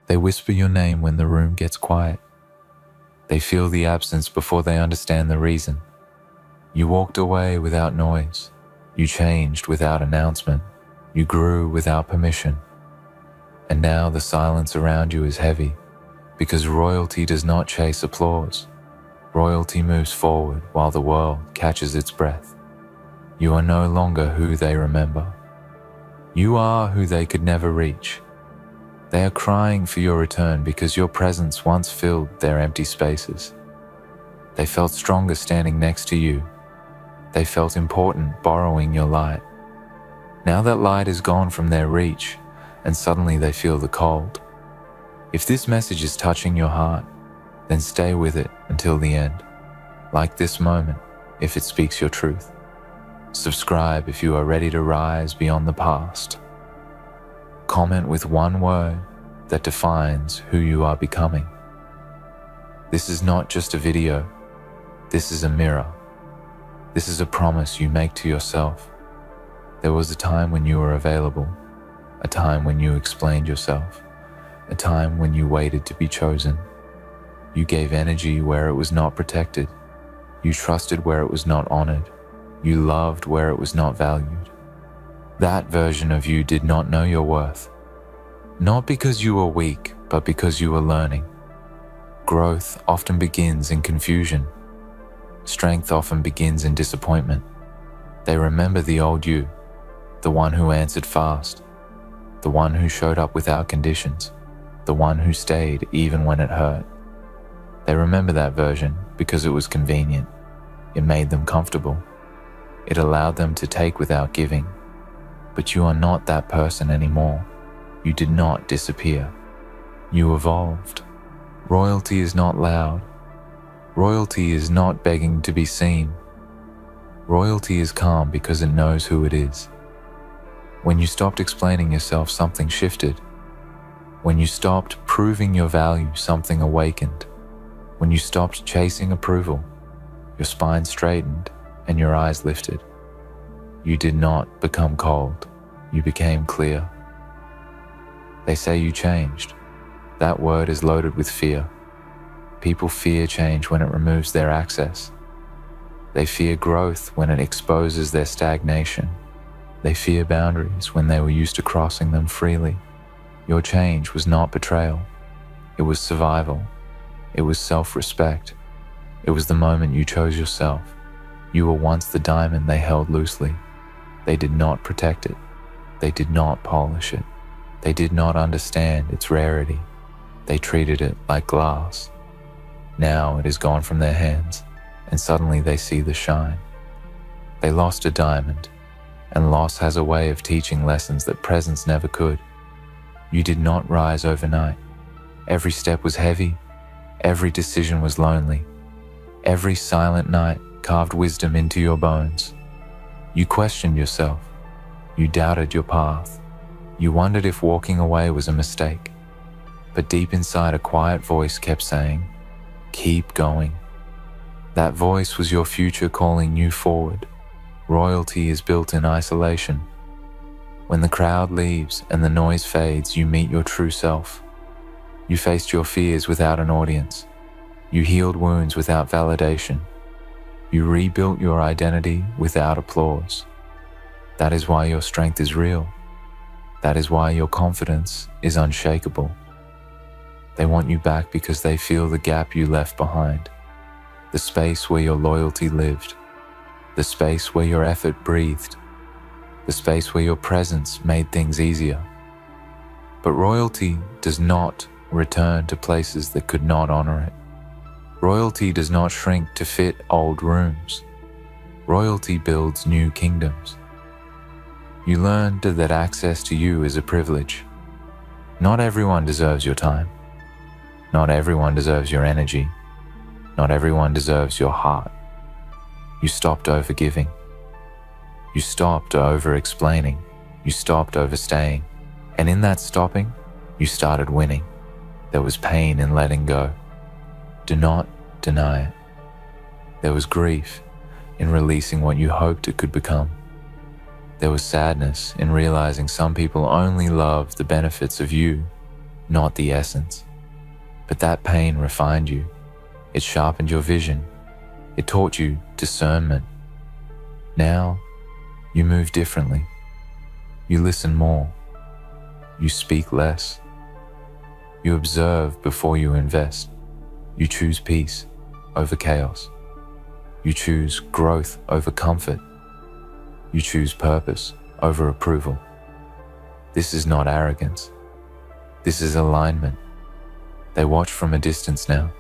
They whisper your name when the room gets quiet. They feel the absence before they understand the reason. You walked away without noise. You changed without announcement. You grew without permission. And now the silence around you is heavy, because royalty does not chase applause. Royalty moves forward while the world catches its breath. You are no longer who they remember. You are who they could never reach. They are crying for your return because your presence once filled their empty spaces. They felt stronger standing next to you. They felt important borrowing your light. Now that light is gone from their reach, and suddenly they feel the cold. If this message is touching your heart, then stay with it until the end. Like this moment, if it speaks your truth. Subscribe if you are ready to rise beyond the past. Comment with one word that defines who you are becoming. This is not just a video. This is a mirror. This is a promise you make to yourself. There was a time when you were available, a time when you explained yourself, a time when you waited to be chosen. You gave energy where it was not protected. You trusted where it was not honored. You loved where it was not valued. That version of you did not know your worth. Not because you were weak, but because you were learning. Growth often begins in confusion. Strength often begins in disappointment. They remember the old you, the one who answered fast, the one who showed up without conditions, the one who stayed even when it hurt. They remember that version because it was convenient. It made them comfortable. It allowed them to take without giving. But you are not that person anymore. You did not disappear. You evolved. Royalty is not loud. Royalty is not begging to be seen. Royalty is calm because it knows who it is. When you stopped explaining yourself, something shifted. When you stopped proving your value, something awakened. When you stopped chasing approval, your spine straightened and your eyes lifted. You did not become cold. You became clear. They say you changed. That word is loaded with fear. People fear change when it removes their access. They fear growth when it exposes their stagnation. They fear boundaries when they were used to crossing them freely. Your change was not betrayal. It was survival. It was self-respect. It was the moment you chose yourself. You were once the diamond they held loosely. They did not protect it. They did not polish it. They did not understand its rarity. They treated it like glass. Now it is gone from their hands, and suddenly they see the shine. They lost a diamond, and loss has a way of teaching lessons that presence never could. You did not rise overnight. Every step was heavy. Every decision was lonely. Every silent night carved wisdom into your bones. You questioned yourself. You doubted your path. You wondered if walking away was a mistake. But deep inside, a quiet voice kept saying, "Keep going." That voice was your future calling you forward. Royalty is built in isolation. When the crowd leaves and the noise fades, you meet your true self. You faced your fears without an audience. You healed wounds without validation. You rebuilt your identity without applause. That is why your strength is real. That is why your confidence is unshakable. They want you back because they feel the gap you left behind, the space where your loyalty lived, the space where your effort breathed, the space where your presence made things easier. But royalty does not return to places that could not honor it. Royalty does not shrink to fit old rooms. Royalty builds new kingdoms. You learned that access to you is a privilege. Not everyone deserves your time. Not everyone deserves your energy. Not everyone deserves your heart. You stopped overgiving. You stopped over-explaining. You stopped overstaying. And in that stopping, you started winning. There was pain in letting go. Do not deny it. There was grief in releasing what you hoped it could become. There was sadness in realizing some people only love the benefits of you, not the essence. But that pain refined you. It sharpened your vision. It taught you discernment. Now, you move differently. You listen more. You speak less. You observe before you invest. You choose peace over chaos. You choose growth over comfort. You choose purpose over approval. This is not arrogance. This is alignment. They watch from a distance now.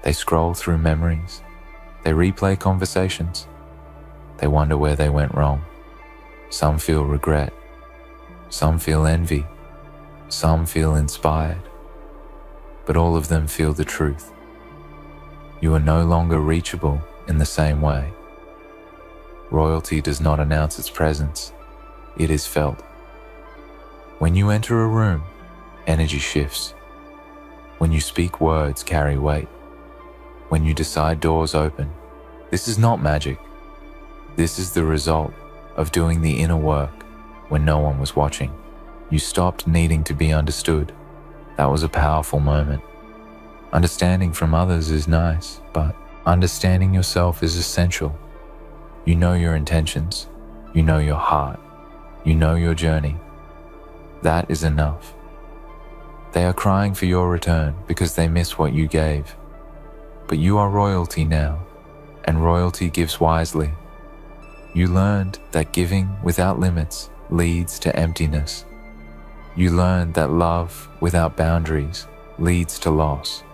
They scroll through memories. They replay conversations. They wonder where they went wrong. Some feel regret. Some feel envy. Some feel inspired. But all of them feel the truth. You are no longer reachable in the same way. Royalty does not announce its presence. It is felt. When you enter a room, energy shifts. When you speak, words carry weight. When you decide, doors open. This is not magic. This is the result of doing the inner work when no one was watching. You stopped needing to be understood. That was a powerful moment. Understanding from others is nice, but understanding yourself is essential. You know your intentions. You know your heart. You know your journey. That is enough. They are crying for your return because they miss what you gave. But you are royalty now, and royalty gives wisely. You learned that giving without limits leads to emptiness. You learned that love without boundaries leads to loss.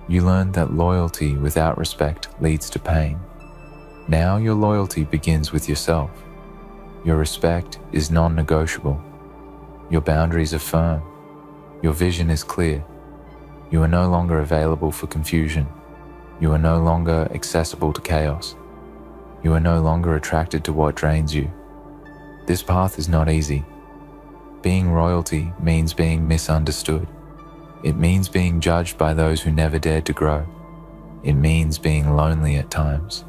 You learned that loyalty without respect leads to pain. Now your loyalty begins with yourself. Your respect is non-negotiable. Your boundaries are firm. Your vision is clear. You are no longer available for confusion. You are no longer accessible to chaos. You are no longer attracted to what drains you. This path is not easy. Being royalty means being misunderstood. It means being judged by those who never dared to grow. It means being lonely at times.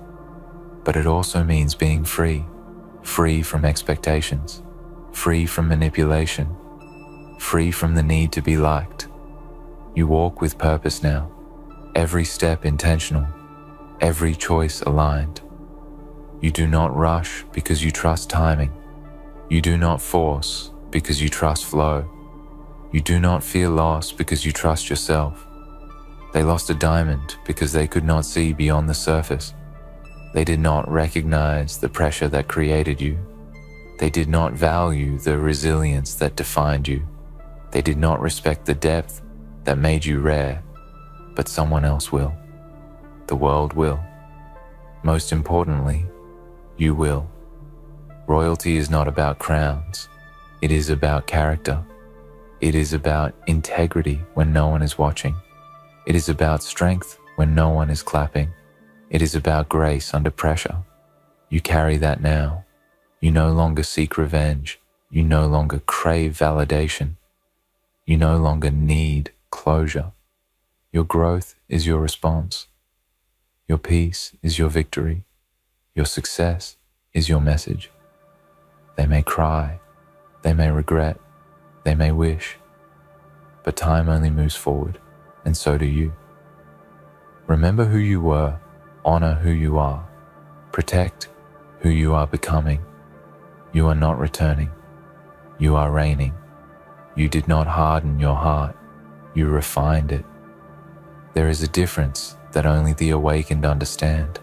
But it also means being free, free from expectations, free from manipulation, free from the need to be liked. You walk with purpose now, every step intentional, every choice aligned. You do not rush because you trust timing. You do not force because you trust flow. You do not fear loss because you trust yourself. They lost a diamond because they could not see beyond the surface. They did not recognize the pressure that created you. They did not value the resilience that defined you. They did not respect the depth that made you rare, but someone else will. The world will. Most importantly, you will. Royalty is not about crowns. It is about character. It is about integrity when no one is watching. It is about strength when no one is clapping. It is about grace under pressure. You carry that now. You no longer seek revenge. You no longer crave validation. You no longer need closure. Your growth is your response. Your peace is your victory. Your success is your message. They may cry. They may regret. They may wish. But time only moves forward, and so do you. Remember who you were. Honor who you are. Protect who you are becoming. You are not returning. You are reigning. You did not harden your heart. You refined it. There is a difference that only the awakened understand.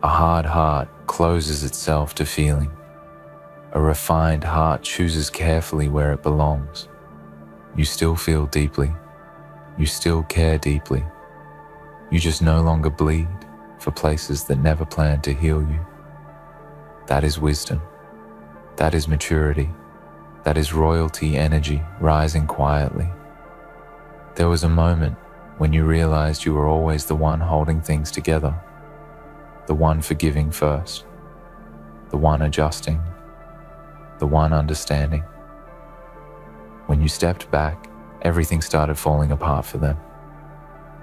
A hard heart closes itself to feeling. A refined heart chooses carefully where it belongs. You still feel deeply. You still care deeply. You just no longer bleed for places that never planned to heal you. That is wisdom. That is maturity. That is royalty energy rising quietly. There was a moment when you realized you were always the one holding things together, the one forgiving first, the one adjusting, the one understanding. When you stepped back, everything started falling apart for them.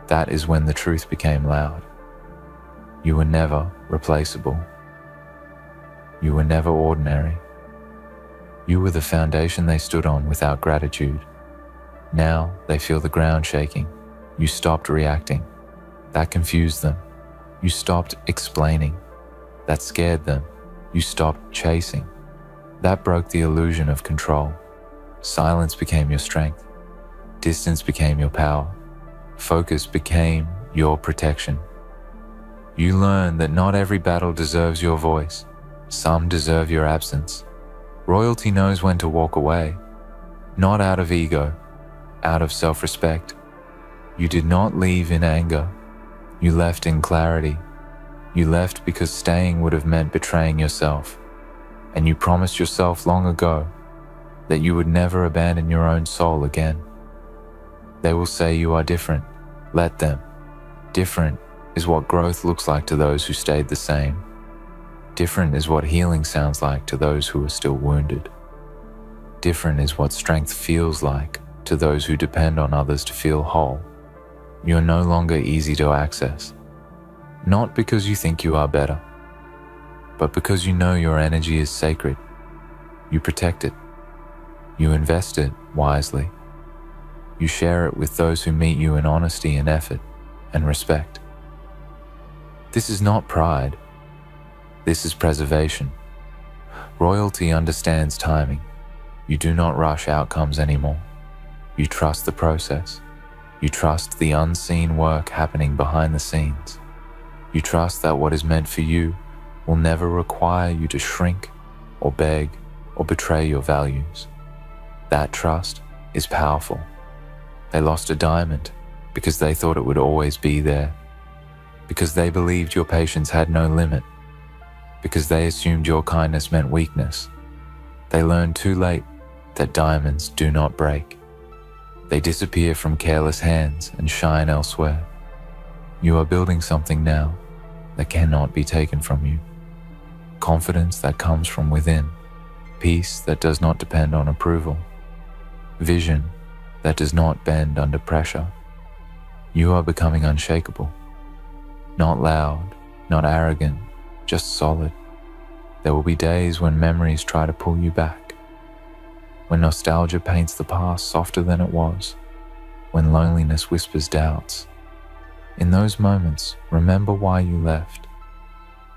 That is when the truth became loud. You were never replaceable. You were never ordinary. You were the foundation they stood on without gratitude. Now they feel the ground shaking. You stopped reacting. That confused them. You stopped explaining. That scared them. You stopped chasing. That broke the illusion of control. Silence became your strength. Distance became your power. Focus became your protection. You learned that not every battle deserves your voice. Some deserve your absence. Royalty knows when to walk away, not out of ego, out of self-respect. You did not leave in anger. You left in clarity. You left because staying would have meant betraying yourself. And you promised yourself long ago that you would never abandon your own soul again. They will say you are different. Let them. Different is what growth looks like to those who stayed the same. Different is what healing sounds like to those who are still wounded. Different is what strength feels like to those who depend on others to feel whole. You are no longer easy to access. Not because you think you are better, but because you know your energy is sacred. You protect it. You invest it wisely. You share it with those who meet you in honesty and effort and respect. This is not pride. This is preservation. Royalty understands timing. You do not rush outcomes anymore. You trust the process. You trust the unseen work happening behind the scenes. You trust that what is meant for you will never require you to shrink or beg or betray your values. That trust is powerful. They lost a diamond because they thought it would always be there, because they believed your patience had no limit, because they assumed your kindness meant weakness. They learned too late that diamonds do not break. They disappear from careless hands and shine elsewhere. You are building something now that cannot be taken from you. Confidence that comes from within. Peace that does not depend on approval. Vision that does not bend under pressure. You are becoming unshakable. Not loud, not arrogant, just solid. There will be days when memories try to pull you back, when nostalgia paints the past softer than it was, when loneliness whispers doubts. In those moments, remember why you left.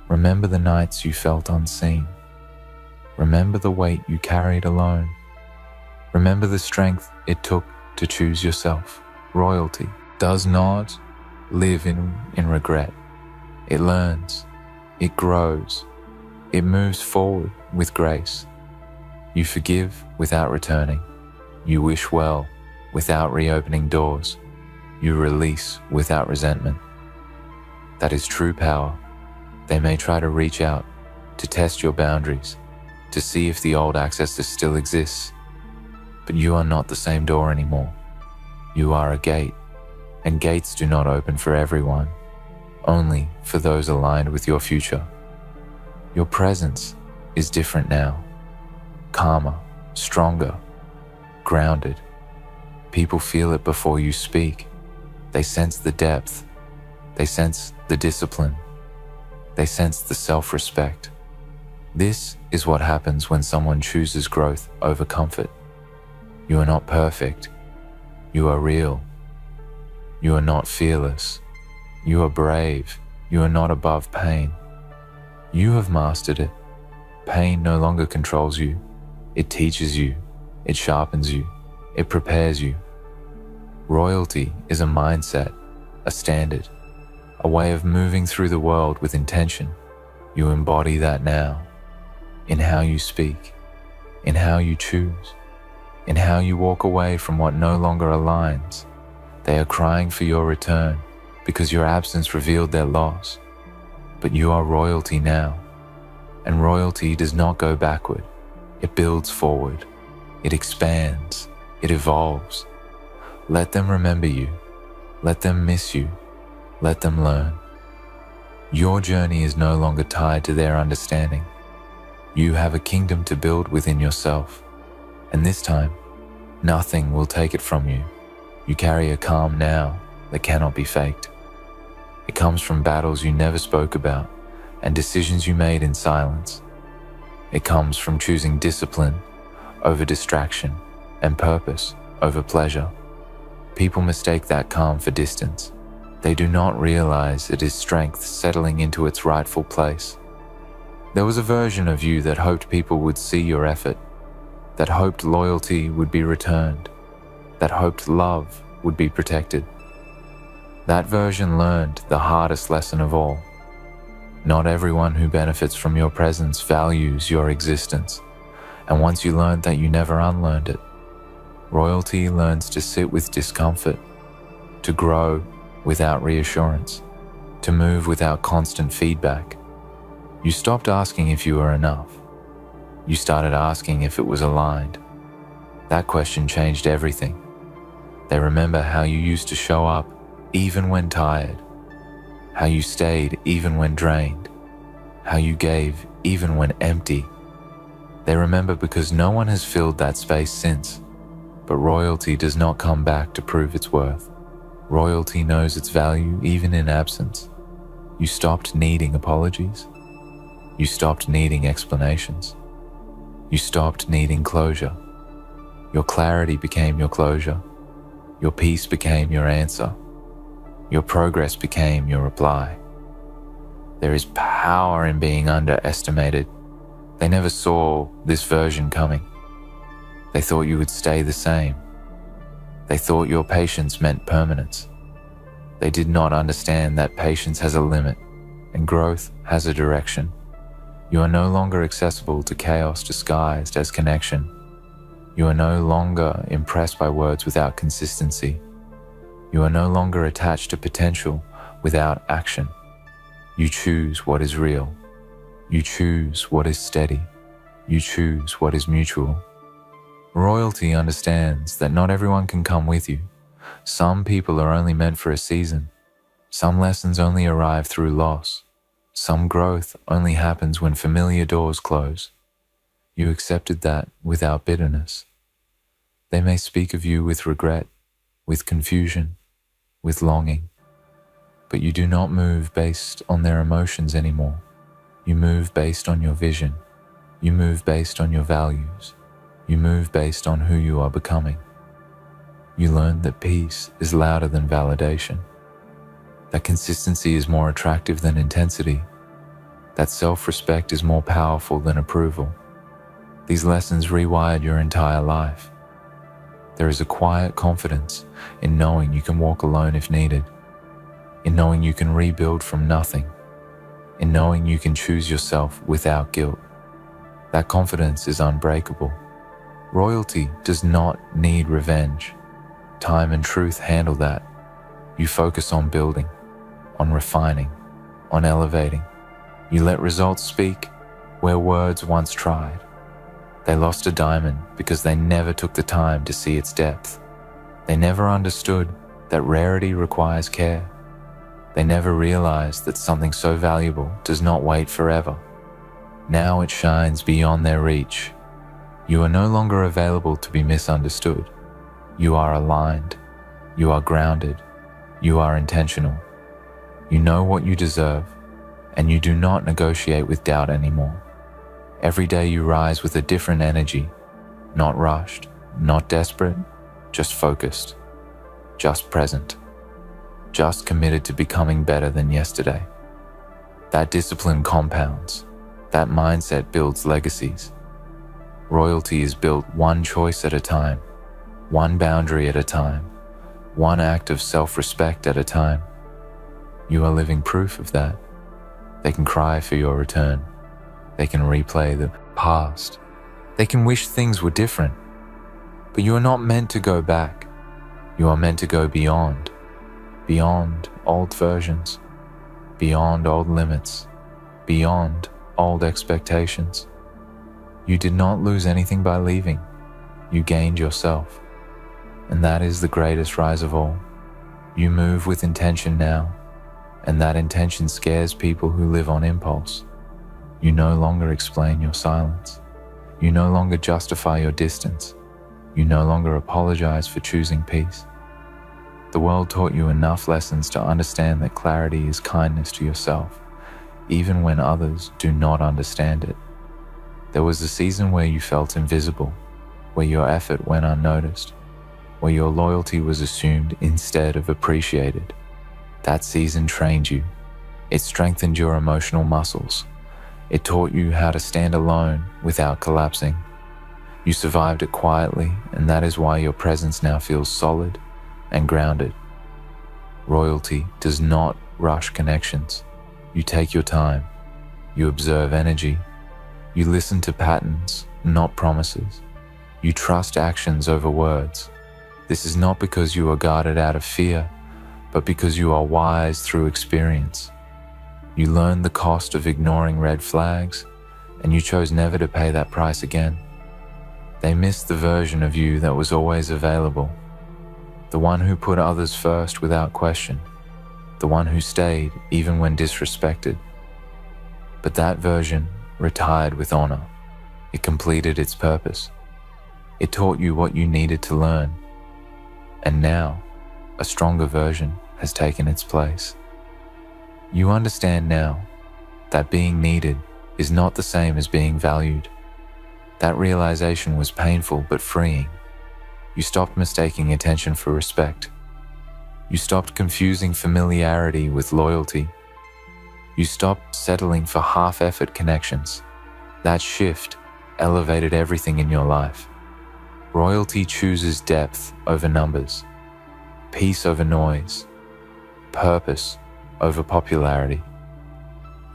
Remember the nights you felt unseen. Remember the weight you carried alone. Remember the strength it took to choose yourself. Royalty does not live in regret. It learns, it grows, it moves forward with grace. You forgive without returning. You wish well without reopening doors. You release without resentment. That is true power. They may try to reach out, to test your boundaries, to see if the old access still exists. But you are not the same door anymore. You are a gate, and gates do not open for everyone, only for those aligned with your future. Your presence is different now, calmer, stronger, grounded. People feel it before you speak. They sense the depth. They sense the discipline. They sense the self-respect. This is what happens when someone chooses growth over comfort. You are not perfect. You are real. You are not fearless. You are brave. You are not above pain. You have mastered it. Pain no longer controls you. It teaches you. It sharpens you. It prepares you. Royalty is a mindset, a standard, a way of moving through the world with intention. You embody that now, in how you speak, in how you choose, in how you walk away from what no longer aligns. They are crying for your return because your absence revealed their loss. But you are royalty now, and royalty does not go backward. It builds forward. It expands. It evolves. Let them remember you. Let them miss you. Let them learn. Your journey is no longer tied to their understanding. You have a kingdom to build within yourself, and this time, nothing will take it from you. You carry a calm now that cannot be faked. It comes from battles you never spoke about and decisions you made in silence. It comes from choosing discipline over distraction and purpose over pleasure. People mistake that calm for distance. They do not realize it is strength settling into its rightful place. There was a version of you that hoped people would see your effort, that hoped loyalty would be returned, that hoped love would be protected. That version learned the hardest lesson of all. Not everyone who benefits from your presence values your existence, and once you learned that, you never unlearned it. Royalty learns to sit with discomfort, to grow without reassurance, to move without constant feedback. You stopped asking if you were enough. You started asking if it was aligned. That question changed everything. They remember how you used to show up even when tired, how you stayed even when drained, how you gave even when empty. They remember because no one has filled that space since. But royalty does not come back to prove its worth. Royalty knows its value even in absence. You stopped needing apologies. You stopped needing explanations. You stopped needing closure. Your clarity became your closure. Your peace became your answer. Your progress became your reply. There is power in being underestimated. They never saw this version coming. They thought you would stay the same. They thought your patience meant permanence. They did not understand that patience has a limit and growth has a direction. You are no longer accessible to chaos disguised as connection. You are no longer impressed by words without consistency. You are no longer attached to potential without action. You choose what is real. You choose what is steady. You choose what is mutual. Royalty understands that not everyone can come with you. Some people are only meant for a season. Some lessons only arrive through loss. Some growth only happens when familiar doors close. You accepted that without bitterness. They may speak of you with regret, with confusion, with longing, but you do not move based on their emotions anymore. You move based on your vision. You move based on your values. You move based on who you are becoming. You learn that peace is louder than validation, that consistency is more attractive than intensity, that self-respect is more powerful than approval. These lessons rewired your entire life. There is a quiet confidence in knowing you can walk alone if needed, in knowing you can rebuild from nothing, in knowing you can choose yourself without guilt. That confidence is unbreakable. Royalty does not need revenge. Time and truth handle that. You focus on building, on refining, on elevating. You let results speak where words once tried. They lost a diamond because they never took the time to see its depth. They never understood that rarity requires care. They never realized that something so valuable does not wait forever. Now it shines beyond their reach. You are no longer available to be misunderstood. You are aligned. You are grounded. You are intentional. You know what you deserve, and you do not negotiate with doubt anymore. Every day you rise with a different energy, not rushed, not desperate, just focused, just present, just committed to becoming better than yesterday. That discipline compounds. That mindset builds legacies. Royalty is built one choice at a time, one boundary at a time, one act of self-respect at a time. You are living proof of that. They can cry for your return. They can replay the past. They can wish things were different. But you are not meant to go back. You are meant to go beyond old versions, beyond old limits, beyond old expectations. You did not lose anything by leaving. You gained yourself. And that is the greatest rise of all. You move with intention now, and that intention scares people who live on impulse. You no longer explain your silence. You no longer justify your distance. You no longer apologize for choosing peace. The world taught you enough lessons to understand that clarity is kindness to yourself, even when others do not understand it. There was a season where you felt invisible, where your effort went unnoticed, where your loyalty was assumed instead of appreciated. That season trained you. It strengthened your emotional muscles. It taught you how to stand alone without collapsing. You survived it quietly, and that is why your presence now feels solid and grounded. Royalty does not rush connections. You take your time. You observe energy. You listen to patterns, not promises. You trust actions over words. This is not because you are guarded out of fear, but because you are wise through experience. You learned the cost of ignoring red flags, and you chose never to pay that price again. They missed the version of you that was always available, the one who put others first without question, the one who stayed even when disrespected. But that version retired with honor. It completed its purpose. It taught you what you needed to learn. And now, a stronger version has taken its place. You understand now that being needed is not the same as being valued. That realization was painful but freeing. You stopped mistaking attention for respect. You stopped confusing familiarity with loyalty. You stopped settling for half-effort connections. That shift elevated everything in your life. Royalty chooses depth over numbers, peace over noise, purpose over popularity.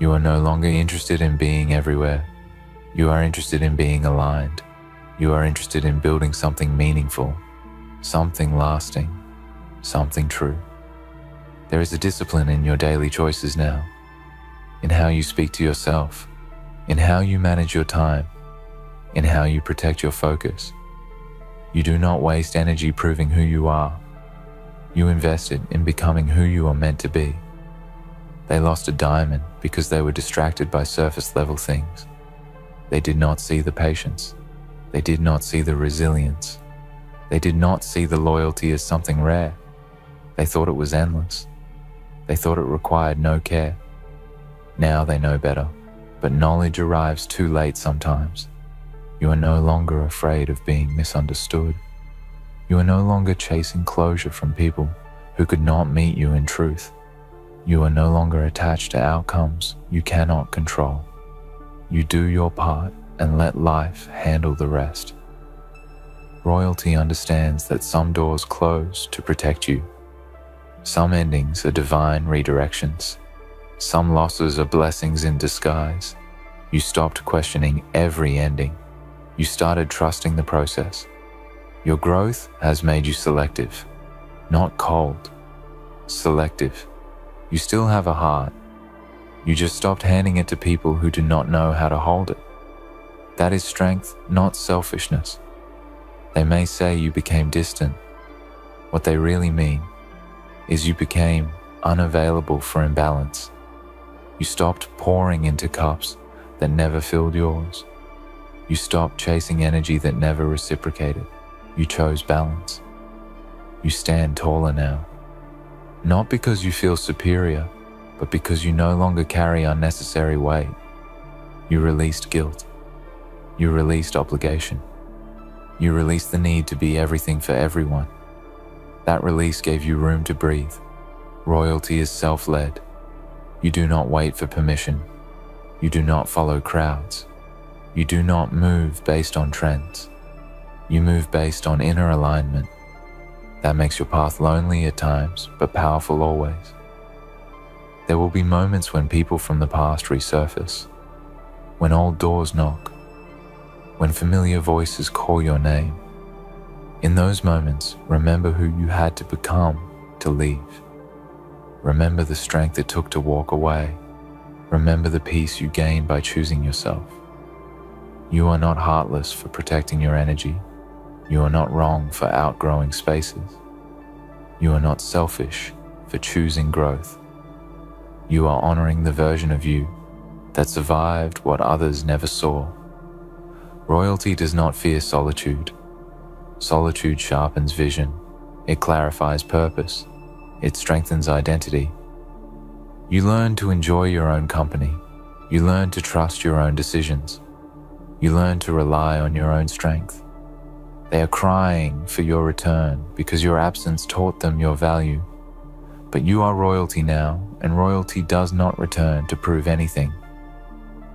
You are no longer interested in being everywhere. You are interested in being aligned. You are interested in building something meaningful, something lasting, something true. There is a discipline in your daily choices now, in how you speak to yourself, in how you manage your time, in how you protect your focus. You do not waste energy proving who you are. You invest it in becoming who you are meant to be. They lost a diamond because they were distracted by surface-level things. They did not see the patience. They did not see the resilience. They did not see the loyalty as something rare. They thought it was endless. They thought it required no care. Now they know better, but knowledge arrives too late sometimes. You are no longer afraid of being misunderstood. You are no longer chasing closure from people who could not meet you in truth. You are no longer attached to outcomes you cannot control. You do your part and let life handle the rest. Royalty understands that some doors close to protect you. Some endings are divine redirections. Some losses are blessings in disguise. You stopped questioning every ending. You started trusting the process. Your growth has made you selective, not cold. Selective. You still have a heart. You just stopped handing it to people who do not know how to hold it. That is strength, not selfishness. They may say you became distant. What they really mean is you became unavailable for imbalance. You stopped pouring into cups that never filled yours. You stopped chasing energy that never reciprocated. You chose balance. You stand taller now. Not because you feel superior, but because you no longer carry unnecessary weight. You released guilt. You released obligation. You released the need to be everything for everyone. That release gave you room to breathe. Royalty is self-led. You do not wait for permission. You do not follow crowds. You do not move based on trends. You move based on inner alignment. That makes your path lonely at times, but powerful always. There will be moments when people from the past resurface, when old doors knock, when familiar voices call your name. In those moments, remember who you had to become to leave. Remember the strength it took to walk away. Remember the peace you gained by choosing yourself. You are not heartless for protecting your energy. You are not wrong for outgrowing spaces. You are not selfish for choosing growth. You are honoring the version of you that survived what others never saw. Royalty does not fear solitude. Solitude sharpens vision. It clarifies purpose. It strengthens identity. You learn to enjoy your own company. You learn to trust your own decisions. You learn to rely on your own strength. They are crying for your return because your absence taught them your value. But you are royalty now, and royalty does not return to prove anything.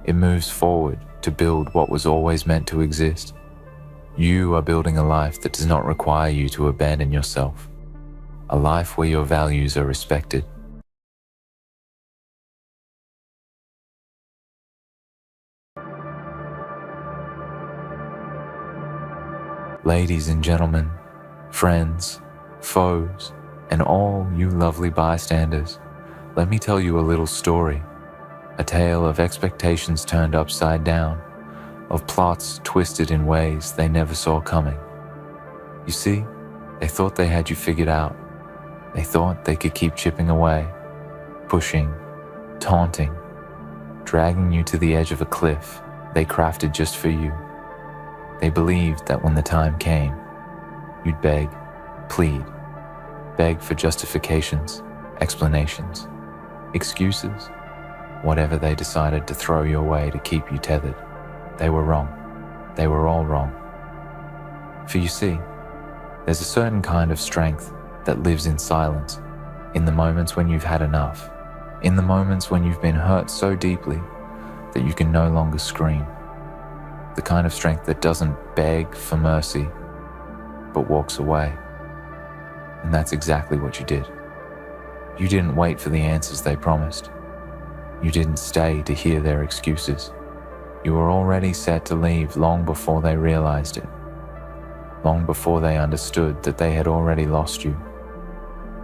It moves forward to build what was always meant to exist. You are building a life that does not require you to abandon yourself, a life where your values are respected. Ladies and gentlemen, friends, foes, and all you lovely bystanders, let me tell you a little story, a tale of expectations turned upside down, of plots twisted in ways they never saw coming. You see, they thought they had you figured out. They thought they could keep chipping away, pushing, taunting, dragging you to the edge of a cliff they crafted just for you. They believed that when the time came, you'd beg, plead, beg for justifications, explanations, excuses, whatever they decided to throw your way to keep you tethered. They were wrong. They were all wrong. For you see, there's a certain kind of strength that lives in silence, in the moments when you've had enough, in the moments when you've been hurt so deeply that you can no longer scream. The kind of strength that doesn't beg for mercy, but walks away. And that's exactly what you did. You didn't wait for the answers they promised. You didn't stay to hear their excuses. You were already set to leave long before they realized it, long before they understood that they had already lost you.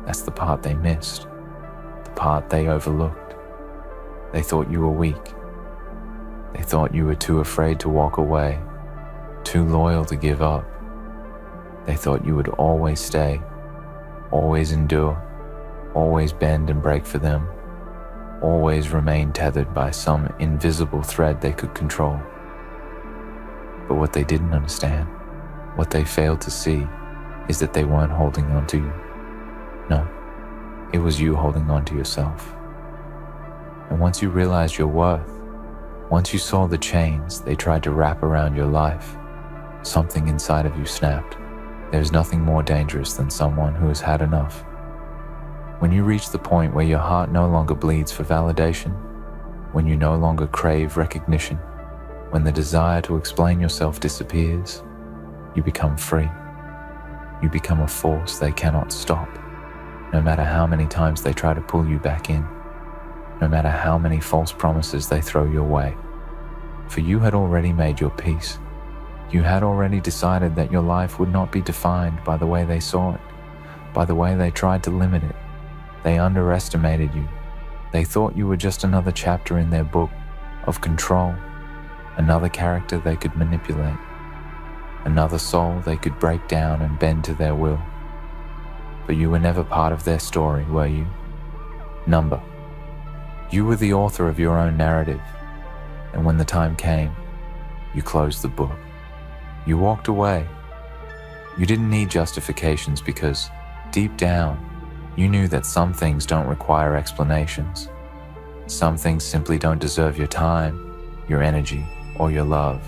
That's the part they missed, the part they overlooked. They thought you were weak. They thought you were too afraid to walk away, too loyal to give up. They thought you would always stay, always endure, always bend and break for them, always remain tethered by some invisible thread they could control. But what they didn't understand, what they failed to see, is that they weren't holding on to you. No, it was you holding on to yourself. And once you realized your worth, once you saw the chains they tried to wrap around your life, something inside of you snapped. There's nothing more dangerous than someone who has had enough. When you reach the point where your heart no longer bleeds for validation, when you no longer crave recognition, when the desire to explain yourself disappears, you become free. You become a force they cannot stop, no matter how many times they try to pull you back in, no matter how many false promises they throw your way. For you had already made your peace. You had already decided that your life would not be defined by the way they saw it, by the way they tried to limit it. They underestimated you. They thought you were just another chapter in their book of control, another character they could manipulate, another soul they could break down and bend to their will. But you were never part of their story, were you? Number. You were the author of your own narrative, and when the time came, you closed the book. You walked away. You didn't need justifications because, deep down, you knew that some things don't require explanations. Some things simply don't deserve your time, your energy, or your love.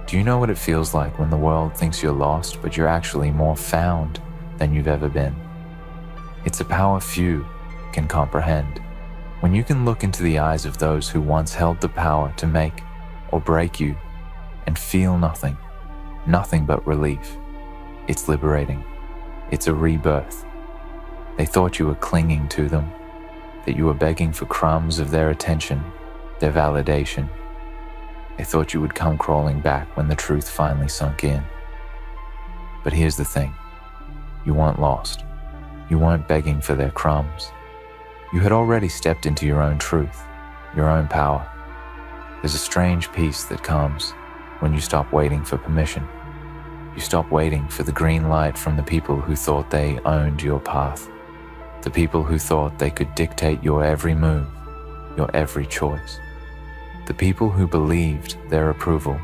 Do you know what it feels like when the world thinks you're lost, but you're actually more found than you've ever been? It's a power few can comprehend. When you can look into the eyes of those who once held the power to make or break you and feel nothing, nothing but relief, it's liberating. It's a rebirth. They thought you were clinging to them, that you were begging for crumbs of their attention, their validation. They thought you would come crawling back when the truth finally sunk in. But here's the thing. You weren't lost. You weren't begging for their crumbs. You had already stepped into your own truth, your own power. There's a strange peace that comes when you stop waiting for permission. You stop waiting for the green light from the people who thought they owned your path, the people who thought they could dictate your every move, your every choice, the people who believed their approval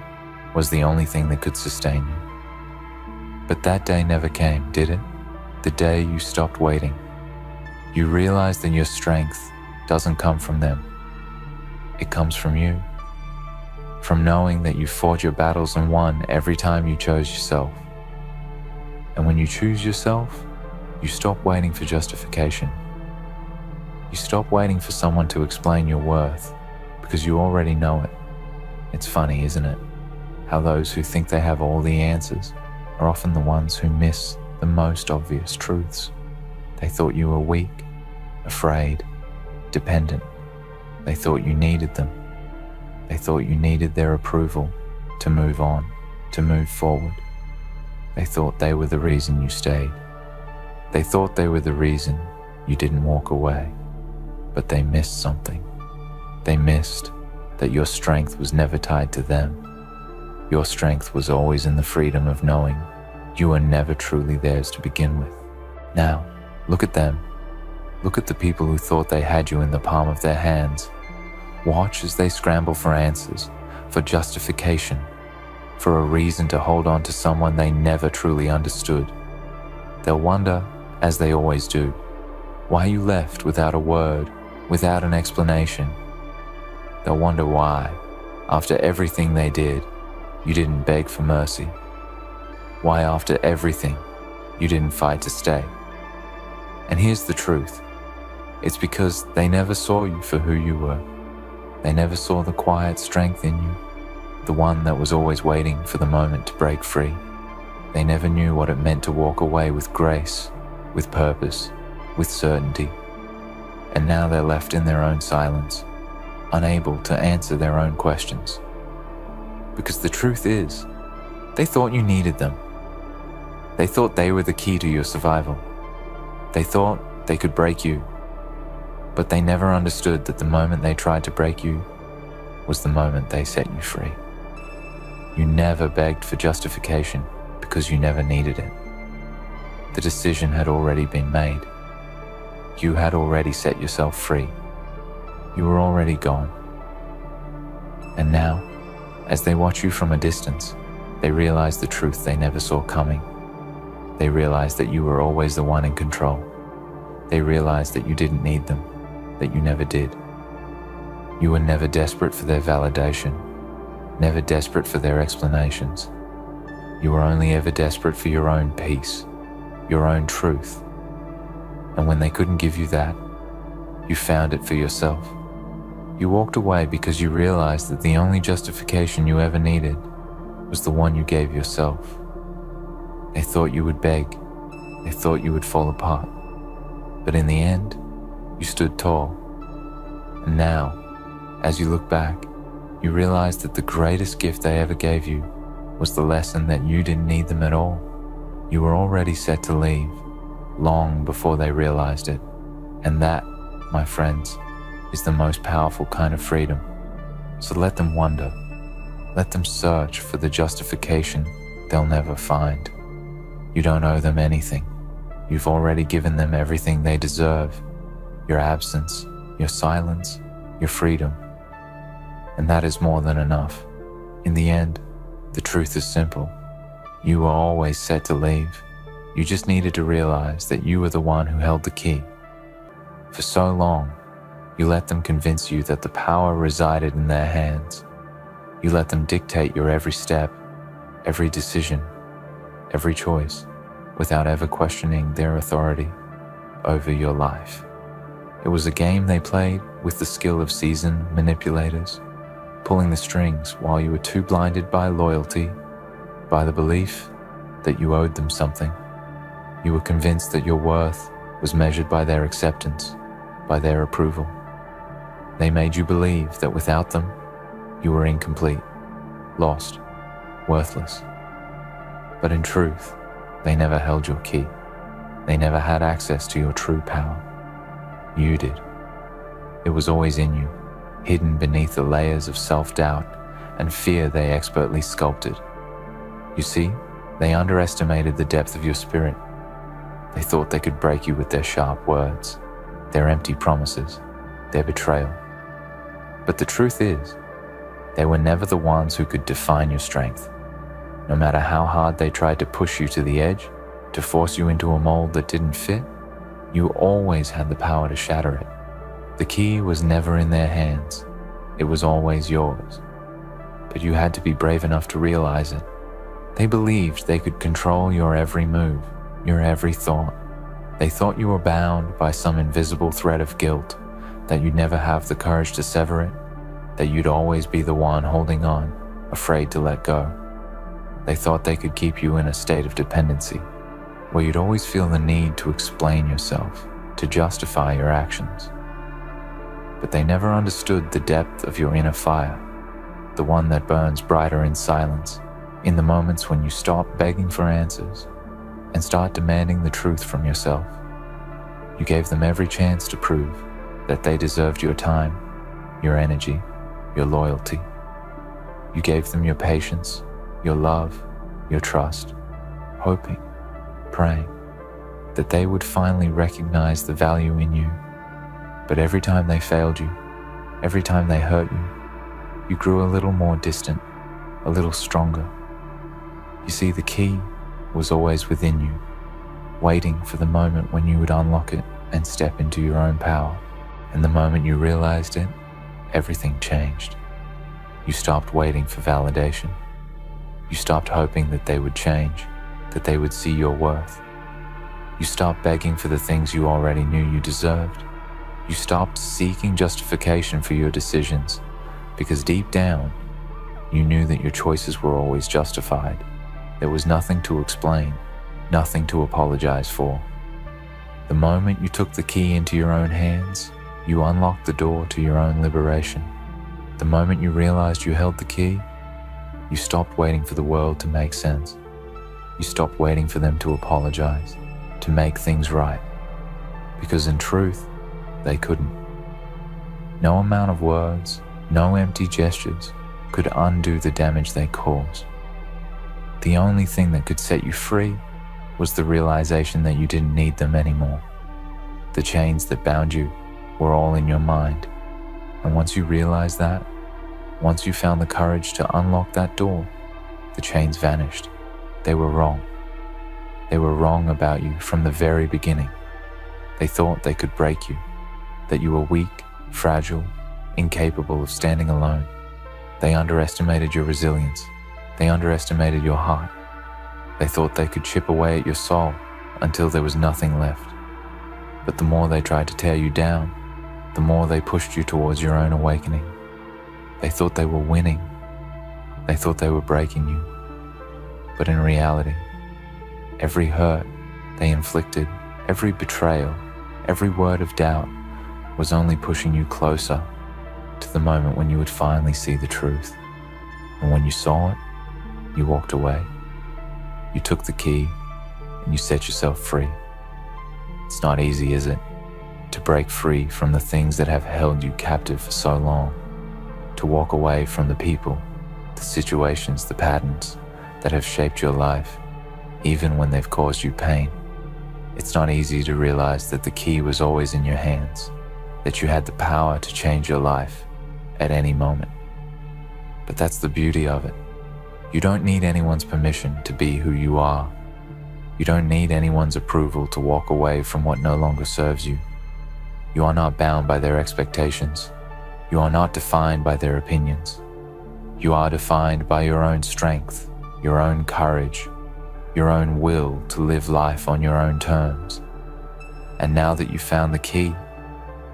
was the only thing that could sustain you. But that day never came, did it? The day you stopped waiting. You realized that your strength doesn't come from them. It comes from you. From knowing that you fought your battles and won every time you chose yourself. And when you choose yourself, you stop waiting for justification. You stop waiting for someone to explain your worth because you already know it. It's funny, isn't it? How those who think they have all the answers are often the ones who miss the most obvious truths. They thought you were weak, afraid, dependent. They thought you needed them. They thought you needed their approval to move on, to move forward. They thought they were the reason you stayed. They thought they were the reason you didn't walk away. But they missed something. They missed that your strength was never tied to them. Your strength was always in the freedom of knowing you were never truly theirs to begin with. Now, look at them. Look at the people who thought they had you in the palm of their hands. Watch as they scramble for answers, for justification, for a reason to hold on to someone they never truly understood. They'll wonder, as they always do, why you left without a word, without an explanation. They'll wonder why, after everything they did, you didn't beg for mercy. Why after everything, you didn't fight to stay. And here's the truth. It's because they never saw you for who you were. They never saw the quiet strength in you, the one that was always waiting for the moment to break free. They never knew what it meant to walk away with grace, with purpose, with certainty. And now they're left in their own silence, unable to answer their own questions. Because the truth is, they thought you needed them. They thought they were the key to your survival. They thought they could break you. But they never understood that the moment they tried to break you was the moment they set you free. You never begged for justification because you never needed it. The decision had already been made. You had already set yourself free. You were already gone. And now, as they watch you from a distance, they realize the truth they never saw coming. They realize that you were always the one in control. They realize that you didn't need them, that you never did. You were never desperate for their validation, never desperate for their explanations. You were only ever desperate for your own peace, your own truth. And when they couldn't give you that, you found it for yourself. You walked away because you realized that the only justification you ever needed was the one you gave yourself. They thought you would beg. They thought you would fall apart. But in the end, you stood tall. And now, as you look back, you realize that the greatest gift they ever gave you was the lesson that you didn't need them at all. You were already set to leave, long before they realized it. And that, my friends, is the most powerful kind of freedom. So let them wonder. Let them search for the justification they'll never find. You don't owe them anything. You've already given them everything they deserve. Your absence, your silence, your freedom. And that is more than enough. In the end, the truth is simple. You were always set to leave. You just needed to realize that you were the one who held the key. For so long, you let them convince you that the power resided in their hands. You let them dictate your every step, every decision, every choice, without ever questioning their authority over your life. It was a game they played with the skill of seasoned manipulators, pulling the strings while you were too blinded by loyalty, by the belief that you owed them something. You were convinced that your worth was measured by their acceptance, by their approval. They made you believe that without them, you were incomplete, lost, worthless. But in truth, they never held your key. They never had access to your true power. You did. It was always in you, hidden beneath the layers of self-doubt and fear they expertly sculpted. You see, they underestimated the depth of your spirit. They thought they could break you with their sharp words, their empty promises, their betrayal. But the truth is, they were never the ones who could define your strength. No matter how hard they tried to push you to the edge, to force you into a mold that didn't fit, you always had the power to shatter it. The key was never in their hands. It was always yours. But you had to be brave enough to realize it. They believed they could control your every move, your every thought. They thought you were bound by some invisible thread of guilt, that you'd never have the courage to sever it, that you'd always be the one holding on, afraid to let go. They thought they could keep you in a state of dependency, where you'd always feel the need to explain yourself, to justify your actions. But they never understood the depth of your inner fire, the one that burns brighter in silence, in the moments when you stop begging for answers and start demanding the truth from yourself. You gave them every chance to prove that they deserved your time, your energy, your loyalty. You gave them your patience, your love, your trust, hoping, praying that they would finally recognize the value in you. But every time they failed you, every time they hurt you, you grew a little more distant, a little stronger. You see, the key was always within you, waiting for the moment when you would unlock it and step into your own power. And the moment you realized it, everything changed. You stopped waiting for validation. You stopped hoping that they would change, that they would see your worth. You stopped begging for the things you already knew you deserved. You stopped seeking justification for your decisions, because deep down, you knew that your choices were always justified. There was nothing to explain, nothing to apologize for. The moment you took the key into your own hands, you unlocked the door to your own liberation. The moment you realized you held the key, you stopped waiting for the world to make sense. You stopped waiting for them to apologize, to make things right. Because in truth, they couldn't. No amount of words, no empty gestures could undo the damage they caused. The only thing that could set you free was the realization that you didn't need them anymore. The chains that bound you were all in your mind. And once you realized that, once you found the courage to unlock that door, the chains vanished. They were wrong. They were wrong about you from the very beginning. They thought they could break you, that you were weak, fragile, incapable of standing alone. They underestimated your resilience. They underestimated your heart. They thought they could chip away at your soul until there was nothing left. But the more they tried to tear you down, the more they pushed you towards your own awakening. They thought they were winning. They thought they were breaking you. But in reality, every hurt they inflicted, every betrayal, every word of doubt was only pushing you closer to the moment when you would finally see the truth. And when you saw it, you walked away. You took the key and you set yourself free. It's not easy, is it? To break free from the things that have held you captive for so long. To walk away from the people, the situations, the patterns that have shaped your life, even when they've caused you pain. It's not easy to realize that the key was always in your hands, that you had the power to change your life at any moment. But that's the beauty of it. You don't need anyone's permission to be who you are. You don't need anyone's approval to walk away from what no longer serves you. You are not bound by their expectations. You are not defined by their opinions. You are defined by your own strength, your own courage, your own will to live life on your own terms. And now that you've found the key,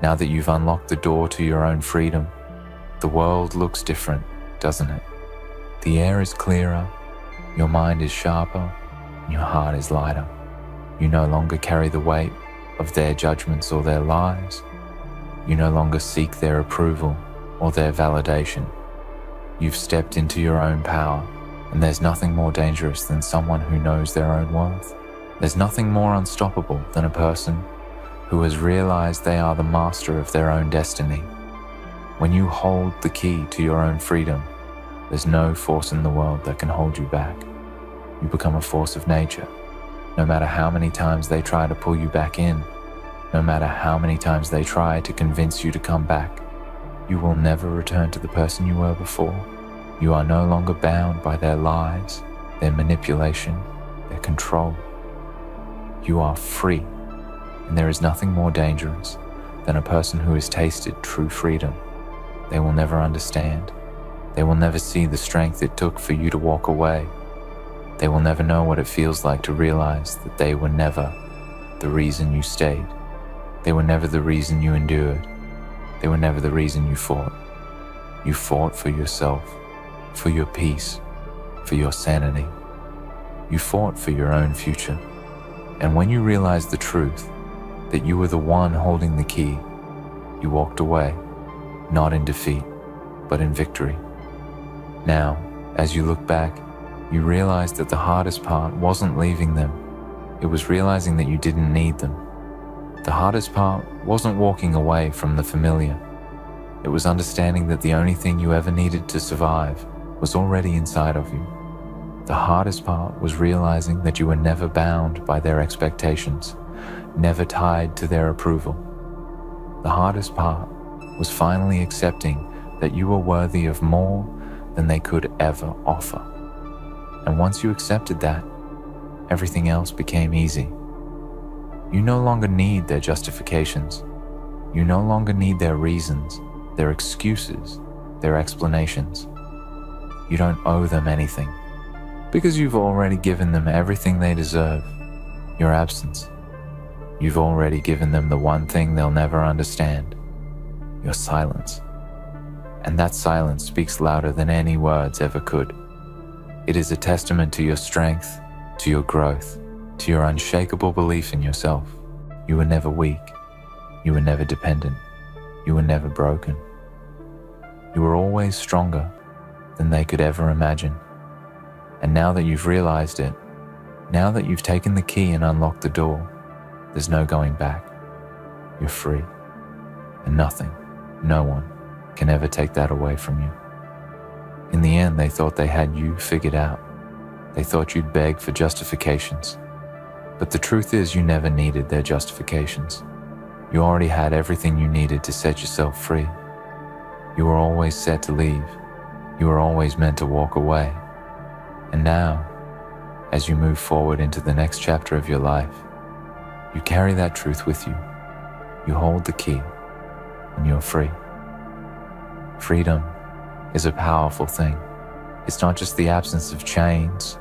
now that you've unlocked the door to your own freedom, the world looks different, doesn't it? The air is clearer, your mind is sharper, and your heart is lighter. You no longer carry the weight of their judgments or their lies. You no longer seek their approval or their validation. You've stepped into your own power, and there's nothing more dangerous than someone who knows their own worth. There's nothing more unstoppable than a person who has realized they are the master of their own destiny. When you hold the key to your own freedom, there's no force in the world that can hold you back. You become a force of nature. No matter how many times they try to pull you back in, no matter how many times they try to convince you to come back, you will never return to the person you were before. You are no longer bound by their lies, their manipulation, their control. You are free, and there is nothing more dangerous than a person who has tasted true freedom. They will never understand. They will never see the strength it took for you to walk away. They will never know what it feels like to realize that they were never the reason you stayed. They were never the reason you endured. They were never the reason you fought. You fought for yourself, for your peace, for your sanity. You fought for your own future. And when you realized the truth, that you were the one holding the key, you walked away, not in defeat, but in victory. Now, as you look back, you realize that the hardest part wasn't leaving them. It was realizing that you didn't need them. The hardest part wasn't walking away from the familiar. It was understanding that the only thing you ever needed to survive was already inside of you. The hardest part was realizing that you were never bound by their expectations, never tied to their approval. The hardest part was finally accepting that you were worthy of more than they could ever offer. And once you accepted that, everything else became easy. You no longer need their justifications. You no longer need their reasons, their excuses, their explanations. You don't owe them anything, because you've already given them everything they deserve, your absence. You've already given them the one thing they'll never understand, your silence. And that silence speaks louder than any words ever could. It is a testament to your strength, to your growth, to your unshakable belief in yourself. You were never weak. You were never dependent. You were never broken. You were always stronger than they could ever imagine. And now that you've realized it, now that you've taken the key and unlocked the door, there's no going back. You're free. And nothing, no one, can ever take that away from you. In the end, they thought they had you figured out. They thought you'd beg for justifications. But the truth is, you never needed their justifications. You already had everything you needed to set yourself free. You were always set to leave. You were always meant to walk away. And now, as you move forward into the next chapter of your life, you carry that truth with you. You hold the key, and you're free. Freedom is a powerful thing. It's not just the absence of chains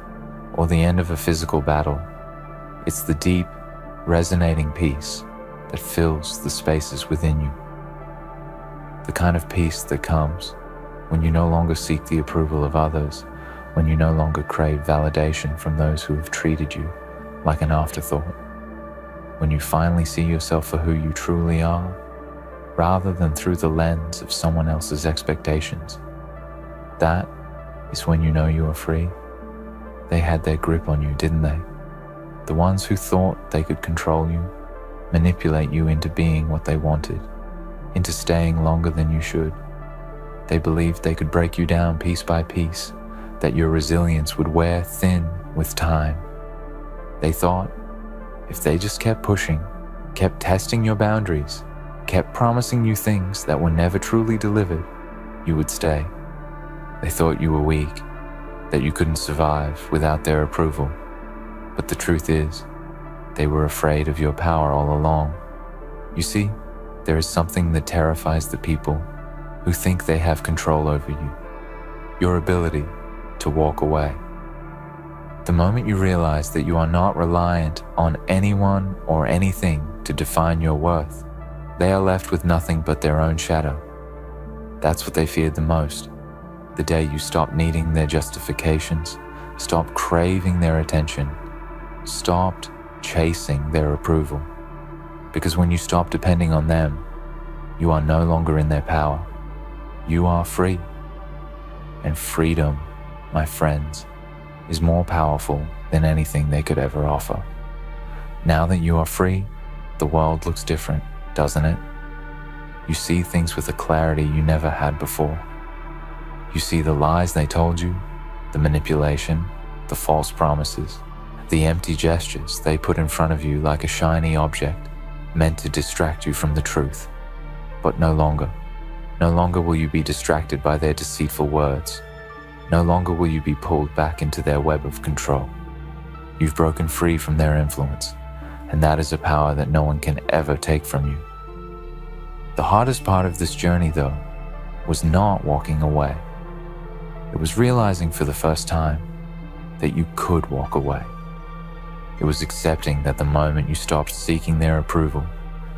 or the end of a physical battle. It's the deep, resonating peace that fills the spaces within you. The kind of peace that comes when you no longer seek the approval of others, when you no longer crave validation from those who have treated you like an afterthought, when you finally see yourself for who you truly are, rather than through the lens of someone else's expectations. That is when you know you are free. They had their grip on you, didn't they? The ones who thought they could control you, manipulate you into being what they wanted, into staying longer than you should. They believed they could break you down piece by piece, that your resilience would wear thin with time. They thought if they just kept pushing, kept testing your boundaries, kept promising you things that were never truly delivered, you would stay. They thought you were weak, that you couldn't survive without their approval. But the truth is, they were afraid of your power all along. You see, there is something that terrifies the people who think they have control over you. Your ability to walk away. The moment you realize that you are not reliant on anyone or anything to define your worth, they are left with nothing but their own shadow. That's what they feared the most. The day you stop needing their justifications, stop craving their attention, stopped chasing their approval. Because when you stop depending on them, you are no longer in their power. You are free. And freedom, my friends, is more powerful than anything they could ever offer. Now that you are free, the world looks different, doesn't it? You see things with a clarity you never had before. You see the lies they told you, the manipulation, the false promises, the empty gestures they put in front of you like a shiny object meant to distract you from the truth. But no longer. No longer will you be distracted by their deceitful words. No longer will you be pulled back into their web of control. You've broken free from their influence, and that is a power that no one can ever take from you. The hardest part of this journey, though, was not walking away. It was realizing for the first time that you could walk away. It was accepting that the moment you stopped seeking their approval,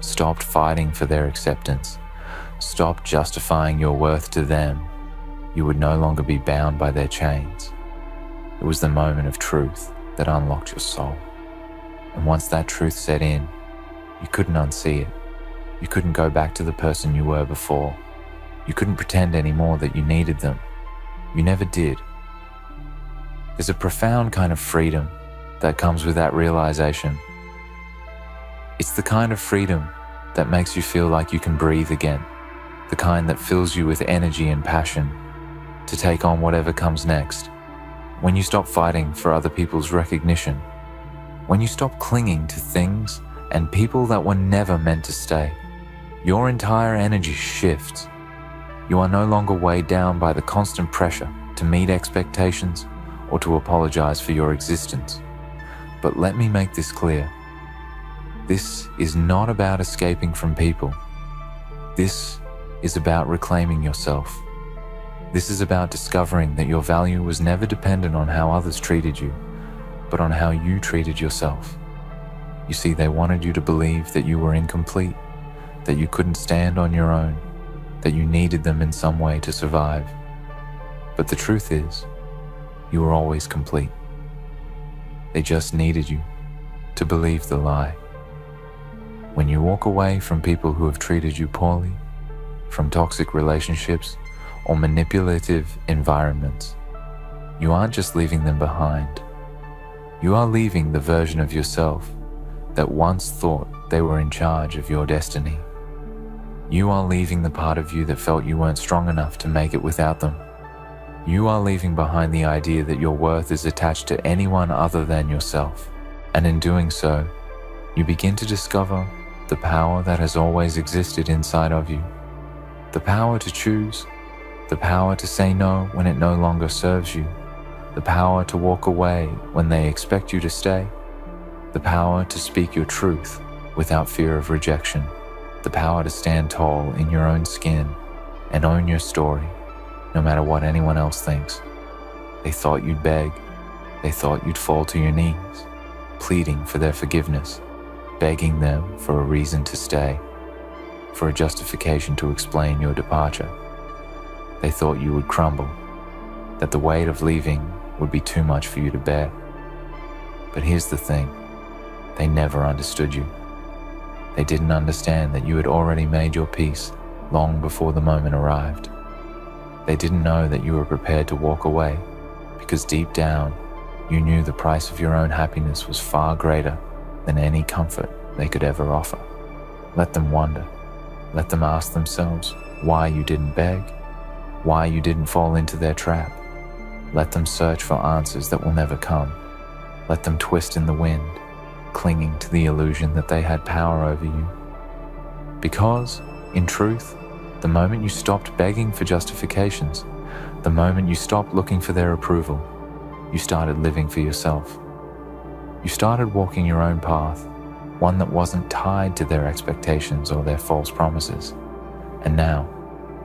stopped fighting for their acceptance, stopped justifying your worth to them, you would no longer be bound by their chains. It was the moment of truth that unlocked your soul. And once that truth set in, you couldn't unsee it. You couldn't go back to the person you were before. You couldn't pretend anymore that you needed them. You never did. There's a profound kind of freedom that comes with that realization. It's the kind of freedom that makes you feel like you can breathe again, the kind that fills you with energy and passion to take on whatever comes next. When you stop fighting for other people's recognition, when you stop clinging to things and people that were never meant to stay, your entire energy shifts. You are no longer weighed down by the constant pressure to meet expectations or to apologize for your existence. But let me make this clear. This is not about escaping from people. This is about reclaiming yourself. This is about discovering that your value was never dependent on how others treated you, but on how you treated yourself. You see, they wanted you to believe that you were incomplete, that you couldn't stand on your own, that you needed them in some way to survive. But the truth is, you were always complete. They just needed you to believe the lie. When you walk away from people who have treated you poorly, from toxic relationships or manipulative environments, you aren't just leaving them behind. You are leaving the version of yourself that once thought they were in charge of your destiny. You are leaving the part of you that felt you weren't strong enough to make it without them. You are leaving behind the idea that your worth is attached to anyone other than yourself. And in doing so, you begin to discover the power that has always existed inside of you. The power to choose, the power to say no when it no longer serves you, the power to walk away when they expect you to stay, the power to speak your truth without fear of rejection, the power to stand tall in your own skin and own your story, no matter what anyone else thinks. They thought you'd beg. They thought you'd fall to your knees, pleading for their forgiveness, begging them for a reason to stay, for a justification to explain your departure. They thought you would crumble, that the weight of leaving would be too much for you to bear. But here's the thing, they never understood you. They didn't understand that you had already made your peace long before the moment arrived. They didn't know that you were prepared to walk away because deep down, you knew the price of your own happiness was far greater than any comfort they could ever offer. Let them wonder. Let them ask themselves why you didn't beg, why you didn't fall into their trap. Let them search for answers that will never come. Let them twist in the wind, clinging to the illusion that they had power over you. Because, in truth, the moment you stopped begging for justifications, the moment you stopped looking for their approval, you started living for yourself. You started walking your own path, one that wasn't tied to their expectations or their false promises. And now,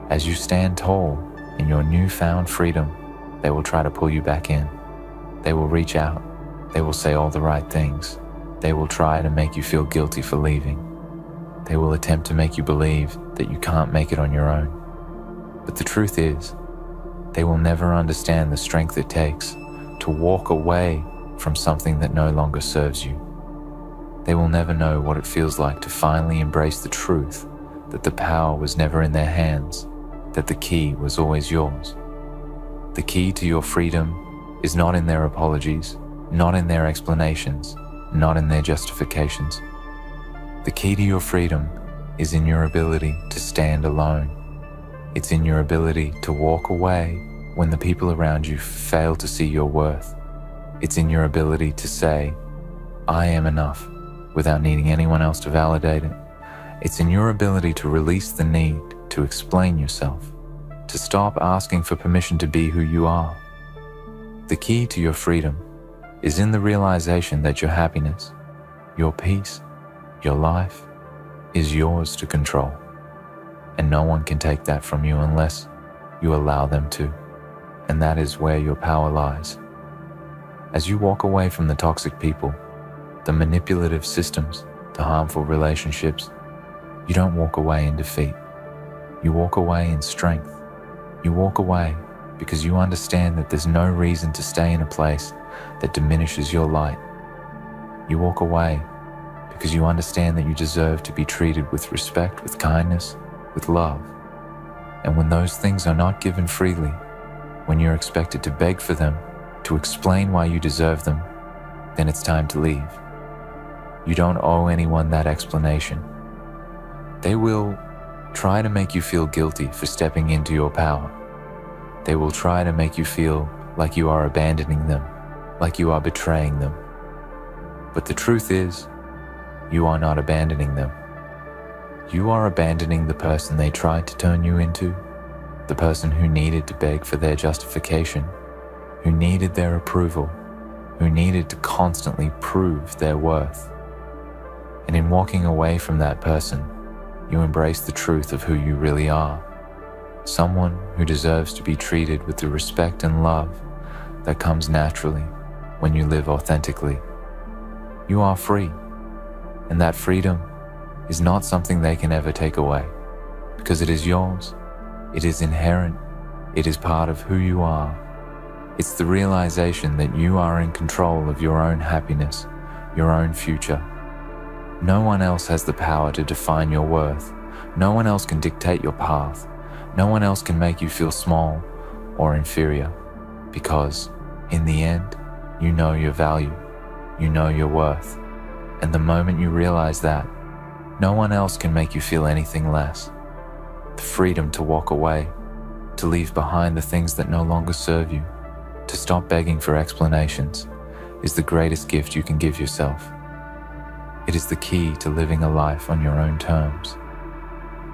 as you stand tall in your newfound freedom, they will try to pull you back in. They will reach out. They will say all the right things. They will try to make you feel guilty for leaving. They will attempt to make you believe that you can't make it on your own. But the truth is, they will never understand the strength it takes to walk away from something that no longer serves you. They will never know what it feels like to finally embrace the truth that the power was never in their hands, that the key was always yours. The key to your freedom is not in their apologies, not in their explanations, not in their justifications. The key to your freedom is in your ability to stand alone. It's in your ability to walk away when the people around you fail to see your worth. It's in your ability to say, I am enough, without needing anyone else to validate it. It's in your ability to release the need to explain yourself, to stop asking for permission to be who you are. The key to your freedom is in the realization that your happiness, your peace, your life is yours to control. And no one can take that from you unless you allow them to. And that is where your power lies. As you walk away from the toxic people, the manipulative systems, the harmful relationships, you don't walk away in defeat. You walk away in strength. You walk away because you understand that there's no reason to stay in a place that diminishes your light. You walk away because you understand that you deserve to be treated with respect, with kindness, with love. And when those things are not given freely, when you're expected to beg for them, to explain why you deserve them, then it's time to leave. You don't owe anyone that explanation. They will try to make you feel guilty for stepping into your power. They will try to make you feel like you are abandoning them, like you are betraying them. But the truth is, you are not abandoning them. You are abandoning the person they tried to turn you into, the person who needed to beg for their justification, who needed their approval, who needed to constantly prove their worth. And in walking away from that person, you embrace the truth of who you really are, someone who deserves to be treated with the respect and love that comes naturally when you live authentically. You are free, and that freedom is not something they can ever take away, because it is yours, it is inherent, it is part of who you are. It's the realization that you are in control of your own happiness, your own future. No one else has the power to define your worth. No one else can dictate your path. No one else can make you feel small or inferior, because in the end, you know your value, you know your worth. And the moment you realize that, no one else can make you feel anything less. The freedom to walk away, to leave behind the things that no longer serve you, to stop begging for explanations, is the greatest gift you can give yourself. It is the key to living a life on your own terms.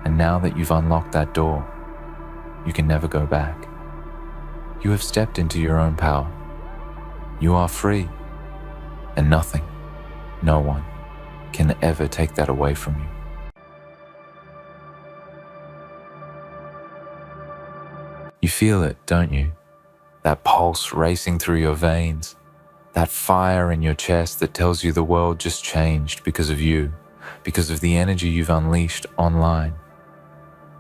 And now that you've unlocked that door, you can never go back. You have stepped into your own power. You are free, and nothing, no one, can ever take that away from you. You feel it, don't you? That pulse racing through your veins. That fire in your chest that tells you the world just changed because of you, because of the energy you've unleashed online.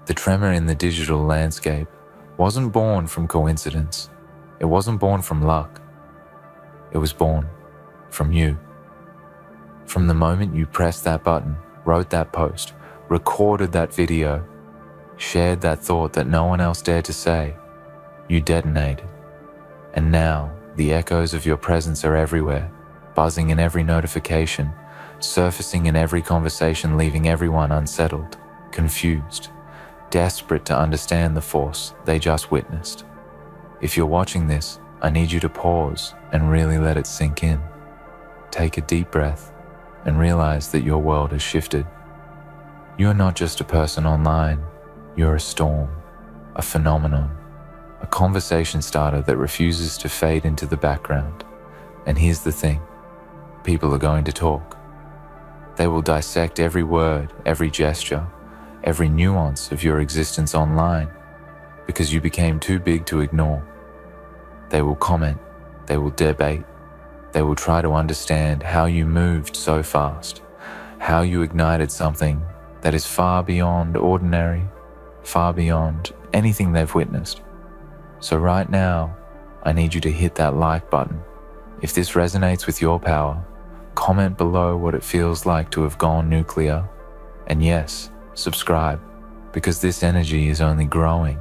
The tremor in the digital landscape wasn't born from coincidence. It wasn't born from luck. It was born from you. From the moment you pressed that button, wrote that post, recorded that video, shared that thought that no one else dared to say, you detonated. And now, the echoes of your presence are everywhere, buzzing in every notification, surfacing in every conversation, leaving everyone unsettled, confused, desperate to understand the force they just witnessed. If you're watching this, I need you to pause and really let it sink in. Take a deep breath and realize that your world has shifted. You're not just a person online, you're a storm, a phenomenon, a conversation starter that refuses to fade into the background. And here's the thing, people are going to talk. They will dissect every word, every gesture, every nuance of your existence online, because you became too big to ignore. They will comment, they will debate, they will try to understand how you moved so fast, how you ignited something that is far beyond ordinary, far beyond anything they've witnessed. So right now, I need you to hit that like button. If this resonates with your power, comment below what it feels like to have gone nuclear. And yes, subscribe, because this energy is only growing,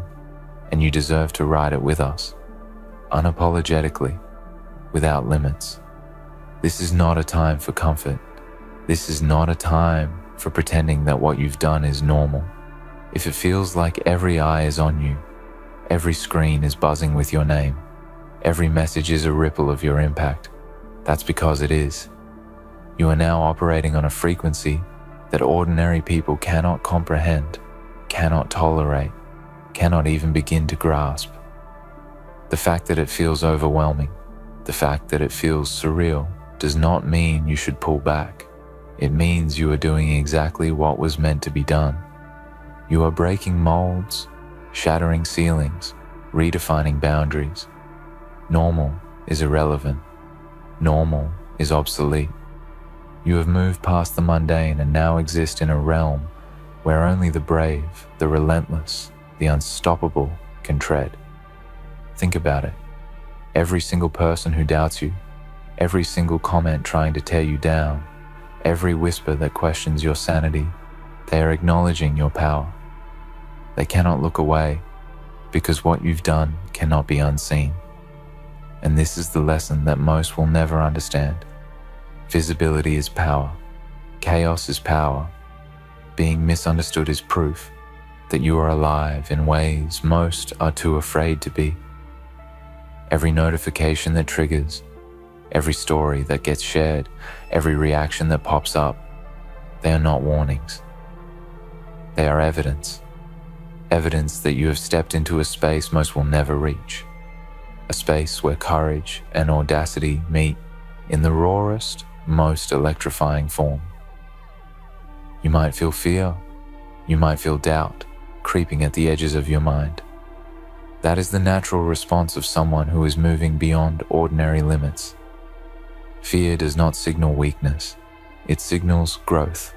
and you deserve to ride it with us, unapologetically, without limits. This is not a time for comfort. This is not a time for pretending that what you've done is normal. If it feels like every eye is on you, every screen is buzzing with your name, every message is a ripple of your impact, that's because it is. You are now operating on a frequency that ordinary people cannot comprehend, cannot tolerate, cannot even begin to grasp. The fact that it feels overwhelming, the fact that it feels surreal, does not mean you should pull back. It means you are doing exactly what was meant to be done. You are breaking molds, shattering ceilings, redefining boundaries. Normal is irrelevant. Normal is obsolete. You have moved past the mundane and now exist in a realm where only the brave, the relentless, the unstoppable can tread. Think about it. Every single person who doubts you, every single comment trying to tear you down, every whisper that questions your sanity, they are acknowledging your power. They cannot look away because what you've done cannot be unseen. And this is the lesson that most will never understand. Visibility is power. Chaos is power. Being misunderstood is proof that you are alive in ways most are too afraid to be. Every notification that triggers, every story that gets shared, every reaction that pops up, they are not warnings. They are evidence. Evidence that you have stepped into a space most will never reach. A space where courage and audacity meet in the rawest, most electrifying form. You might feel fear, you might feel doubt creeping at the edges of your mind. That is the natural response of someone who is moving beyond ordinary limits. Fear does not signal weakness, it signals growth.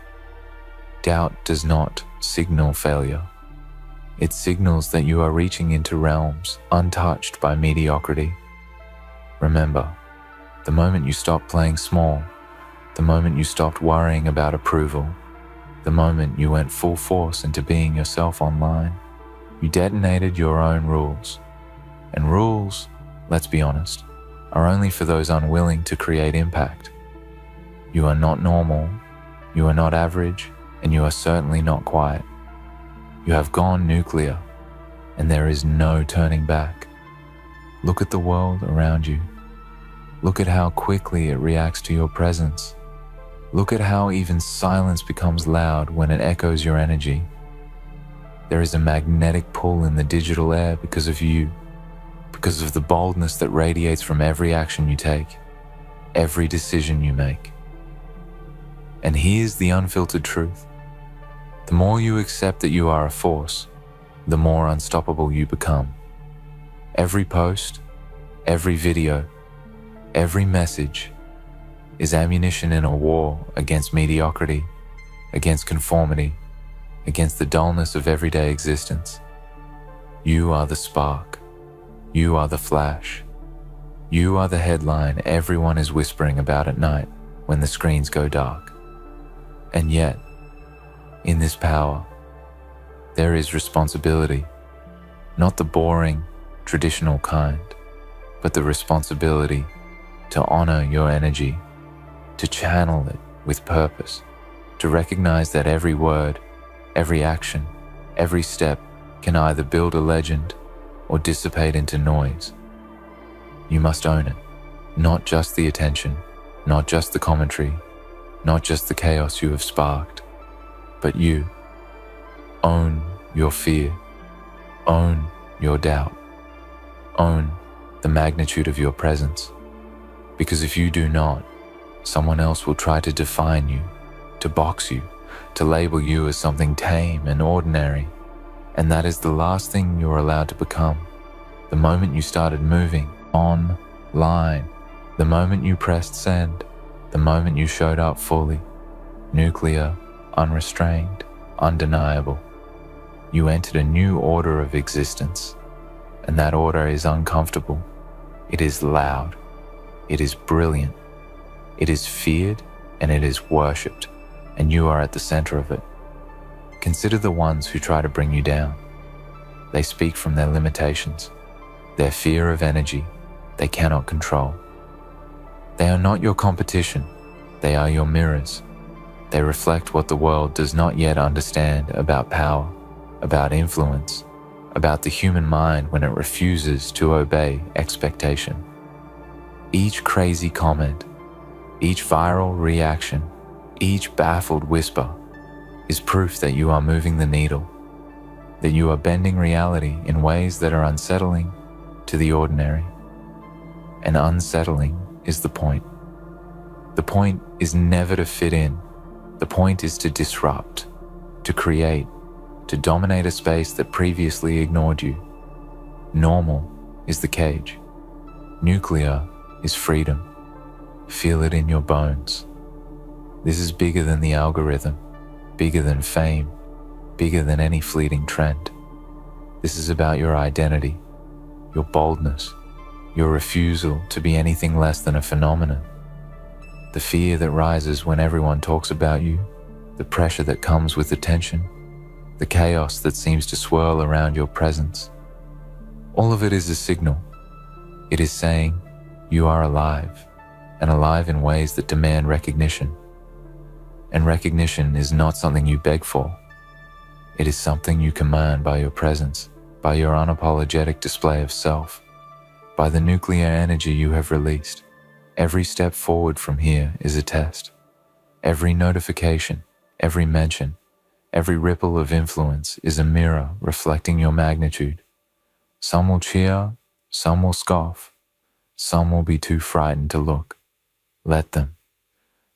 Doubt does not signal failure. It signals that you are reaching into realms untouched by mediocrity. Remember, the moment you stopped playing small, the moment you stopped worrying about approval, the moment you went full force into being yourself online, you detonated your own rules. And rules, let's be honest, are only for those unwilling to create impact. You are not normal, you are not average, and you are certainly not quiet. You have gone nuclear, and there is no turning back. Look at the world around you. Look at how quickly it reacts to your presence. Look at how even silence becomes loud when it echoes your energy. There is a magnetic pull in the digital air because of you, because of the boldness that radiates from every action you take, every decision you make. And here's the unfiltered truth. The more you accept that you are a force, the more unstoppable you become. Every post, every video, every message is ammunition in a war against mediocrity, against conformity, against the dullness of everyday existence. You are the spark. You are the flash. You are the headline everyone is whispering about at night when the screens go dark. And yet, in this power, there is responsibility, not the boring, traditional kind, but the responsibility to honor your energy, to channel it with purpose, to recognize that every word, every action, every step can either build a legend or dissipate into noise. You must own it, not just the attention, not just the commentary, not just the chaos you have sparked, but you. Own your fear. Own your doubt. Own the magnitude of your presence. Because if you do not, someone else will try to define you, to box you, to label you as something tame and ordinary. And that is the last thing you're allowed to become. The moment you started moving online, the moment you pressed send, the moment you showed up fully, nuclear, unrestrained, undeniable, you entered a new order of existence. And that order is uncomfortable. It is loud. It is brilliant. It is feared and it is worshipped. And you are at the center of it. Consider the ones who try to bring you down. They speak from their limitations, their fear of energy they cannot control. They are not your competition. They are your mirrors. They reflect what the world does not yet understand about power, about influence, about the human mind when it refuses to obey expectation. Each crazy comment, each viral reaction, each baffled whisper is proof that you are moving the needle, that you are bending reality in ways that are unsettling to the ordinary. And unsettling is the point. The point is never to fit in. The point is to disrupt, to create, to dominate a space that previously ignored you. Normal is the cage. Nuclear is freedom. Feel it in your bones. This is bigger than the algorithm, bigger than fame, bigger than any fleeting trend. This is about your identity, your boldness, your refusal to be anything less than a phenomenon. The fear that rises when everyone talks about you, the pressure that comes with attention, the chaos that seems to swirl around your presence. All of it is a signal. It is saying you are alive, and alive in ways that demand recognition. And recognition is not something you beg for. It is something you command by your presence, by your unapologetic display of self, by the nuclear energy you have released. Every step forward from here is a test. Every notification, every mention, every ripple of influence is a mirror reflecting your magnitude. Some will cheer, some will scoff, some will be too frightened to look. Let them.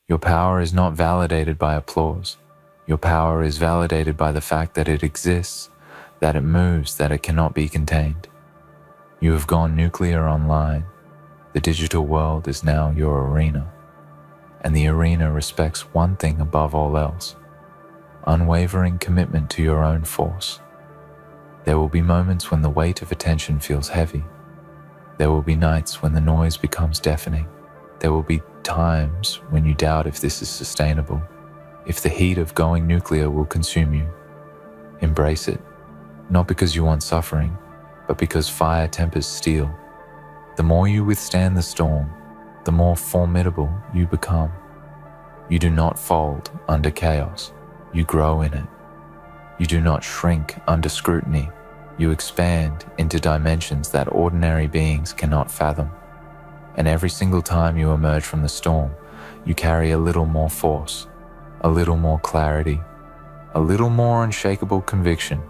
Your power is not validated by applause. Your power is validated by the fact that it exists, that it moves, that it cannot be contained. You have gone nuclear online. The digital world is now your arena, and the arena respects one thing above all else: unwavering commitment to your own force. There will be moments when the weight of attention feels heavy. There will be nights when the noise becomes deafening. There will be times when you doubt if this is sustainable, if the heat of going nuclear will consume you. Embrace it, not because you want suffering, but because fire tempers steel. The more you withstand the storm, the more formidable you become. You do not fold under chaos, you grow in it. You do not shrink under scrutiny, you expand into dimensions that ordinary beings cannot fathom. And every single time you emerge from the storm, you carry a little more force, a little more clarity, a little more unshakable conviction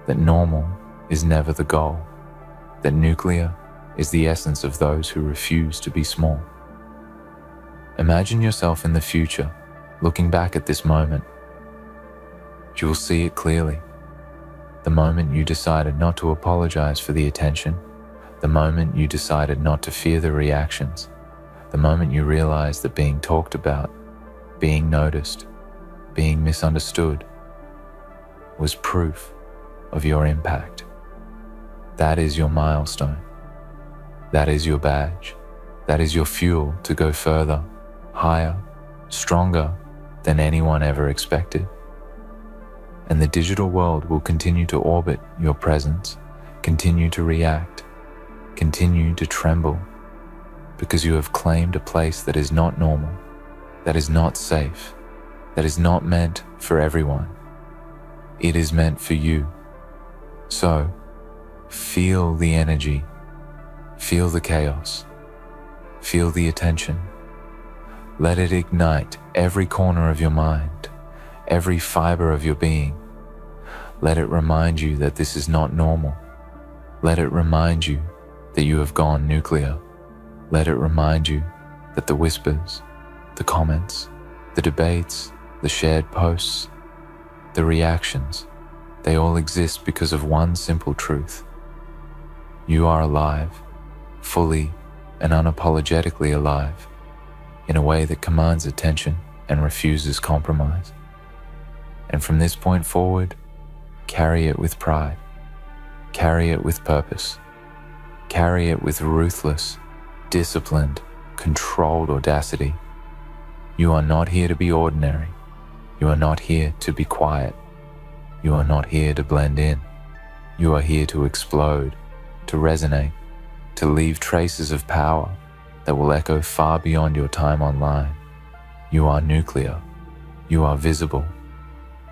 that normal is never the goal, that nuclear is the essence of those who refuse to be small. Imagine yourself in the future, looking back at this moment. You will see it clearly. The moment you decided not to apologize for the attention, the moment you decided not to fear the reactions, the moment you realized that being talked about, being noticed, being misunderstood was proof of your impact. That is your milestone. That is your badge. That is your fuel to go further, higher, stronger than anyone ever expected. And the digital world will continue to orbit your presence, continue to react, continue to tremble, because you have claimed a place that is not normal, that is not safe, that is not meant for everyone. It is meant for you. So, feel the energy, feel the chaos, feel the attention. Let it ignite every corner of your mind, every fiber of your being. Let it remind you that this is not normal. Let it remind you that you have gone nuclear. Let it remind you that the whispers, the comments, the debates, the shared posts, the reactions, they all exist because of one simple truth. You are alive, fully and unapologetically alive, in a way that commands attention and refuses compromise. And from this point forward, carry it with pride, carry it with purpose, carry it with ruthless, disciplined, controlled audacity. You are not here to be ordinary. You are not here to be quiet. You are not here to blend in. You are here to explode, to resonate, to leave traces of power that will echo far beyond your time online. You are nuclear. You are visible.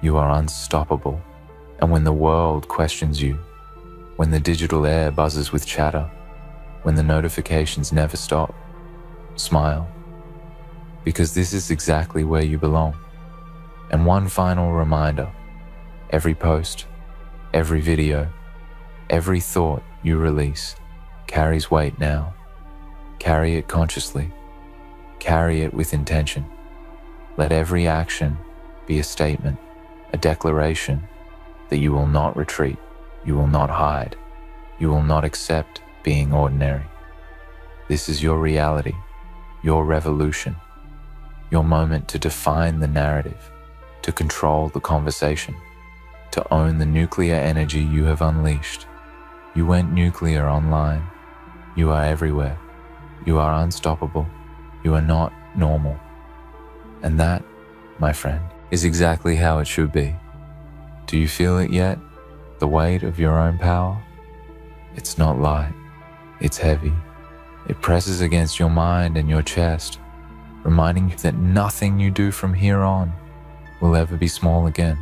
You are unstoppable. And when the world questions you, when the digital air buzzes with chatter, when the notifications never stop, smile, because this is exactly where you belong. And one final reminder: every post, every video, every thought you release carries weight now. Carry it consciously. Carry it with intention. Let every action be a statement, a declaration that you will not retreat, you will not hide, you will not accept being ordinary. This is your reality, your revolution, your moment to define the narrative, to control the conversation, to own the nuclear energy you have unleashed. You went nuclear online. You are everywhere. You are unstoppable. You are not normal. And that, my friend, is exactly how it should be. Do you feel it yet? The weight of your own power? It's not light. It's heavy. It presses against your mind and your chest, reminding you that nothing you do from here on will ever be small again.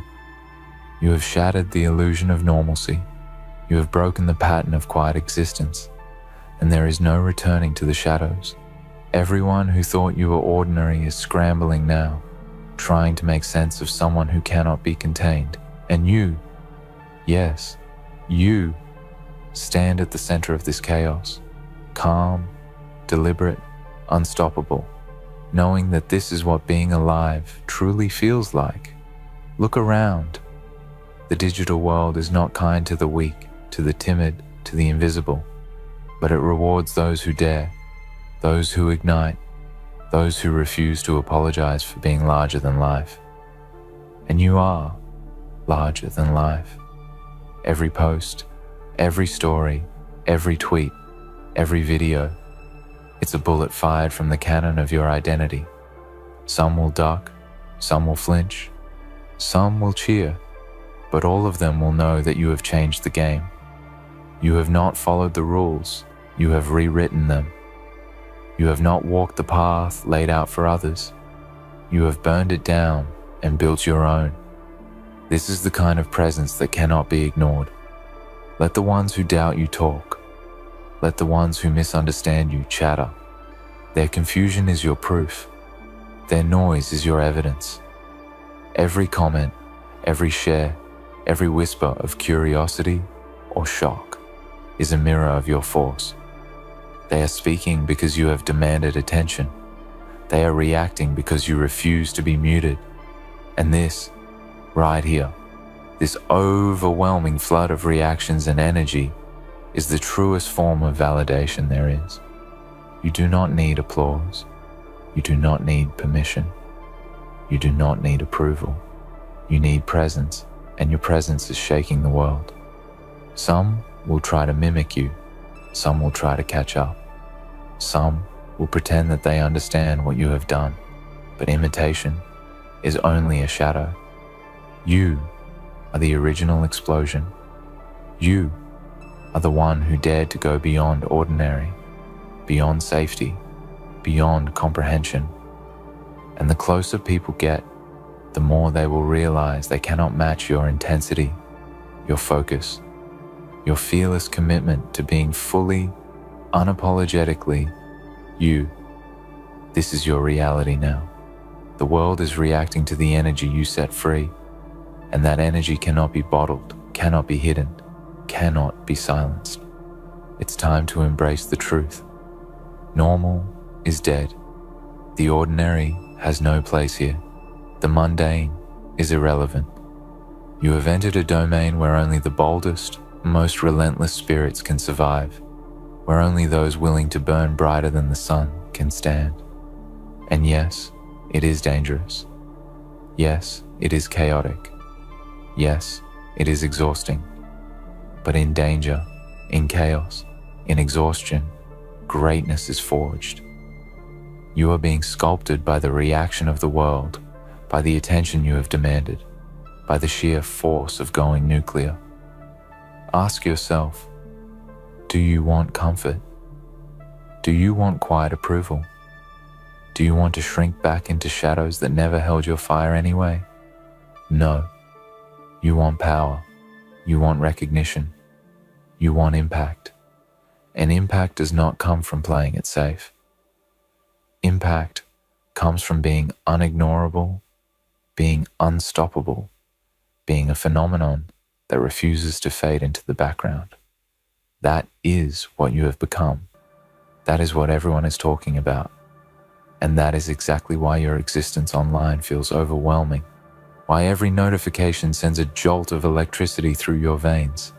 You have shattered the illusion of normalcy. You have broken the pattern of quiet existence, and there is no returning to the shadows. Everyone who thought you were ordinary is scrambling now, trying to make sense of someone who cannot be contained. And you, yes, you, stand at the center of this chaos, calm, deliberate, unstoppable, knowing that this is what being alive truly feels like. Look around. The digital world is not kind to the weak, to the timid, to the invisible, but it rewards those who dare, those who ignite, those who refuse to apologize for being larger than life. And you are larger than life. Every post, every story, every tweet, every video, it's a bullet fired from the cannon of your identity. Some will duck, some will flinch, some will cheer, but all of them will know that you have changed the game. You have not followed the rules, you have rewritten them. You have not walked the path laid out for others. You have burned it down and built your own. This is the kind of presence that cannot be ignored. Let the ones who doubt you talk. Let the ones who misunderstand you chatter. Their confusion is your proof. Their noise is your evidence. Every comment, every share, every whisper of curiosity or shock is a mirror of your force. They are speaking because you have demanded attention. They are reacting because you refuse to be muted. And this, right here, this overwhelming flood of reactions and energy is the truest form of validation there is. You do not need applause. You do not need permission. You do not need approval. You need presence, and your presence is shaking the world. Some will try to mimic you. Some will try to catch up. Some will pretend that they understand what you have done, but imitation is only a shadow. You are the original explosion. You are the one who dared to go beyond ordinary, beyond safety, beyond comprehension. And the closer people get, the more they will realize they cannot match your intensity, your focus, your fearless commitment to being fully, unapologetically you. This is your reality now. The world is reacting to the energy you set free, and that energy cannot be bottled, cannot be hidden, cannot be silenced. It's time to embrace the truth. Normal is dead. The ordinary has no place here. The mundane is irrelevant. You have entered a domain where only the boldest, most relentless spirits can survive, where only those willing to burn brighter than the sun can stand. And yes, it is dangerous. Yes, it is chaotic. Yes, it is exhausting. But in danger, in chaos, in exhaustion, greatness is forged. You are being sculpted by the reaction of the world, by the attention you have demanded, by the sheer force of going nuclear. Ask yourself, do you want comfort? Do you want quiet approval? Do you want to shrink back into shadows that never held your fire anyway? No. You want power. You want recognition. You want impact. And impact does not come from playing it safe. Impact comes from being unignorable, being unstoppable, being a phenomenon that refuses to fade into the background. That is what you have become. That is what everyone is talking about. And that is exactly why your existence online feels overwhelming, why every notification sends a jolt of electricity through your veins.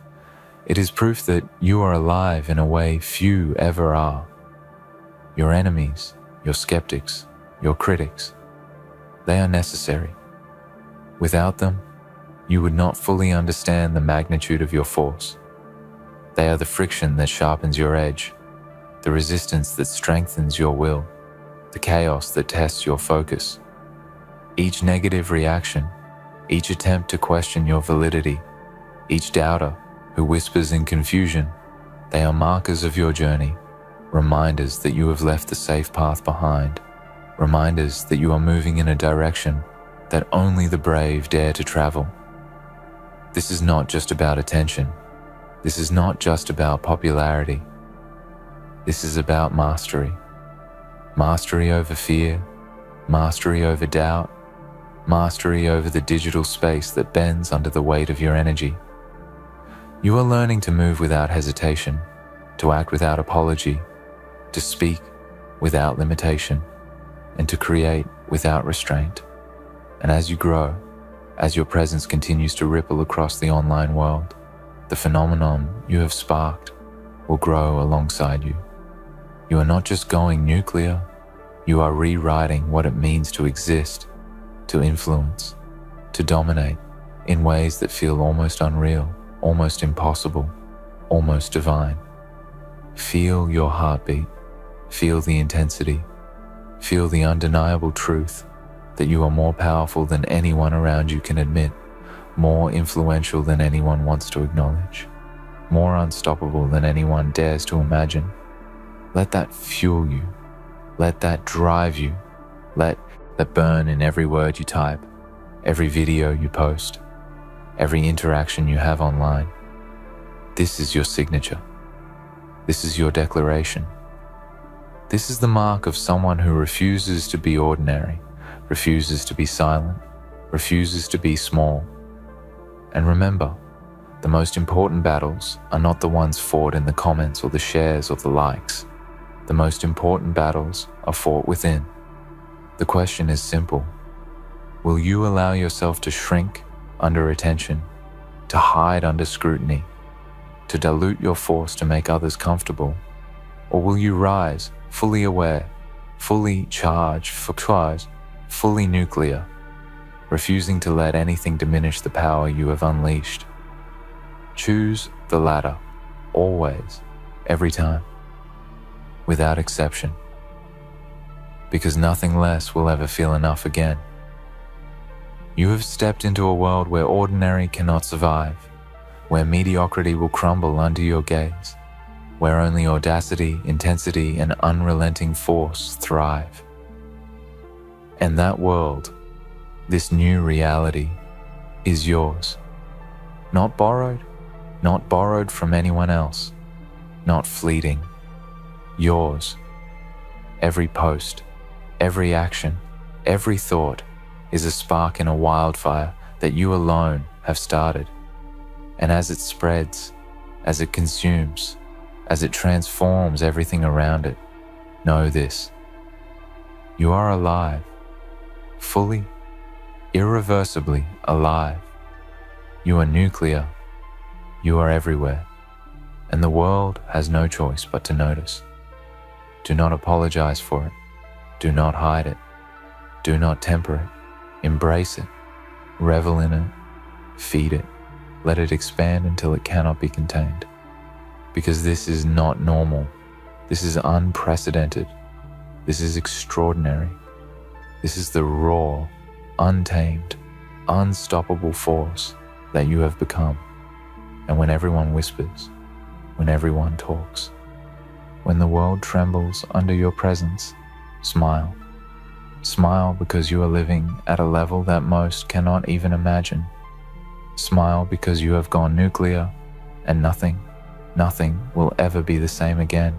It is proof that you are alive in a way few ever are. Your enemies, your skeptics, your critics. They are necessary. Without them, you would not fully understand the magnitude of your force. They are the friction that sharpens your edge, the resistance that strengthens your will, the chaos that tests your focus. Each negative reaction, each attempt to question your validity, each doubter who whispers in confusion, they are markers of your journey, reminders that you have left the safe path behind, reminders that you are moving in a direction that only the brave dare to travel. This is not just about attention. This is not just about popularity. This is about mastery. Mastery over fear, mastery over doubt, mastery over the digital space that bends under the weight of your energy. You are learning to move without hesitation, to act without apology, to speak without limitation, and to create without restraint. And as you grow, as your presence continues to ripple across the online world, the phenomenon you have sparked will grow alongside you. You are not just going nuclear, you are rewriting what it means to exist, to influence, to dominate in ways that feel almost unreal, almost impossible, almost divine. Feel your heartbeat, feel the intensity, feel the undeniable truth that you are more powerful than anyone around you can admit, more influential than anyone wants to acknowledge, more unstoppable than anyone dares to imagine. Let that fuel you. Let that drive you. Let that burn in every word you type, every video you post, every interaction you have online. This is your signature. This is your declaration. This is the mark of someone who refuses to be ordinary, refuses to be silent, refuses to be small. And remember, the most important battles are not the ones fought in the comments or the shares or the likes. The most important battles are fought within. The question is simple. Will you allow yourself to shrink under attention, to hide under scrutiny, to dilute your force to make others comfortable? Or will you rise, fully aware, fully charged, fully nuclear, refusing to let anything diminish the power you have unleashed? Choose the latter, always, every time, without exception, because nothing less will ever feel enough again. You have stepped into a world where ordinary cannot survive, where mediocrity will crumble under your gaze, where only audacity, intensity, and unrelenting force thrive. And that world, this new reality, is yours. Not borrowed from anyone else, not fleeting. Yours. Every post, every action, every thought is a spark in a wildfire that you alone have started. And as it spreads, as it consumes, as it transforms everything around it, know this: you are alive, fully, irreversibly alive. You are nuclear. You are everywhere. And the world has no choice but to notice. Do not apologize for it. Do not hide it. Do not temper it. Embrace it. Revel in it. Feed it. Let it expand until it cannot be contained. Because this is not normal. This is unprecedented. This is extraordinary. This is the raw, untamed, unstoppable force that you have become. And when everyone whispers, when everyone talks, when the world trembles under your presence, smile. Smile because you are living at a level that most cannot even imagine. Smile because you have gone nuclear and nothing will ever be the same again.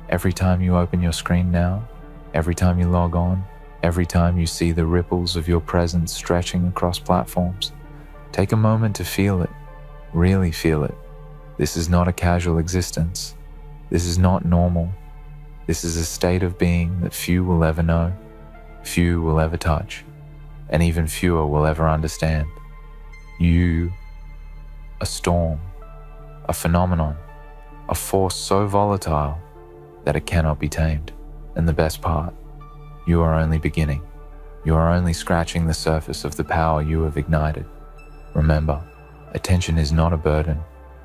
Every time you open your screen now, every time you log on, every time you see the ripples of your presence stretching across platforms, take a moment to feel it, really feel it. This is not a casual existence. This is not normal. This is a state of being that few will ever know, few will ever touch, and even fewer will ever understand. You, a storm, a phenomenon, a force so volatile that it cannot be tamed. And the best part, you are only beginning. You are only scratching the surface of the power you have ignited. Remember, attention is not a burden.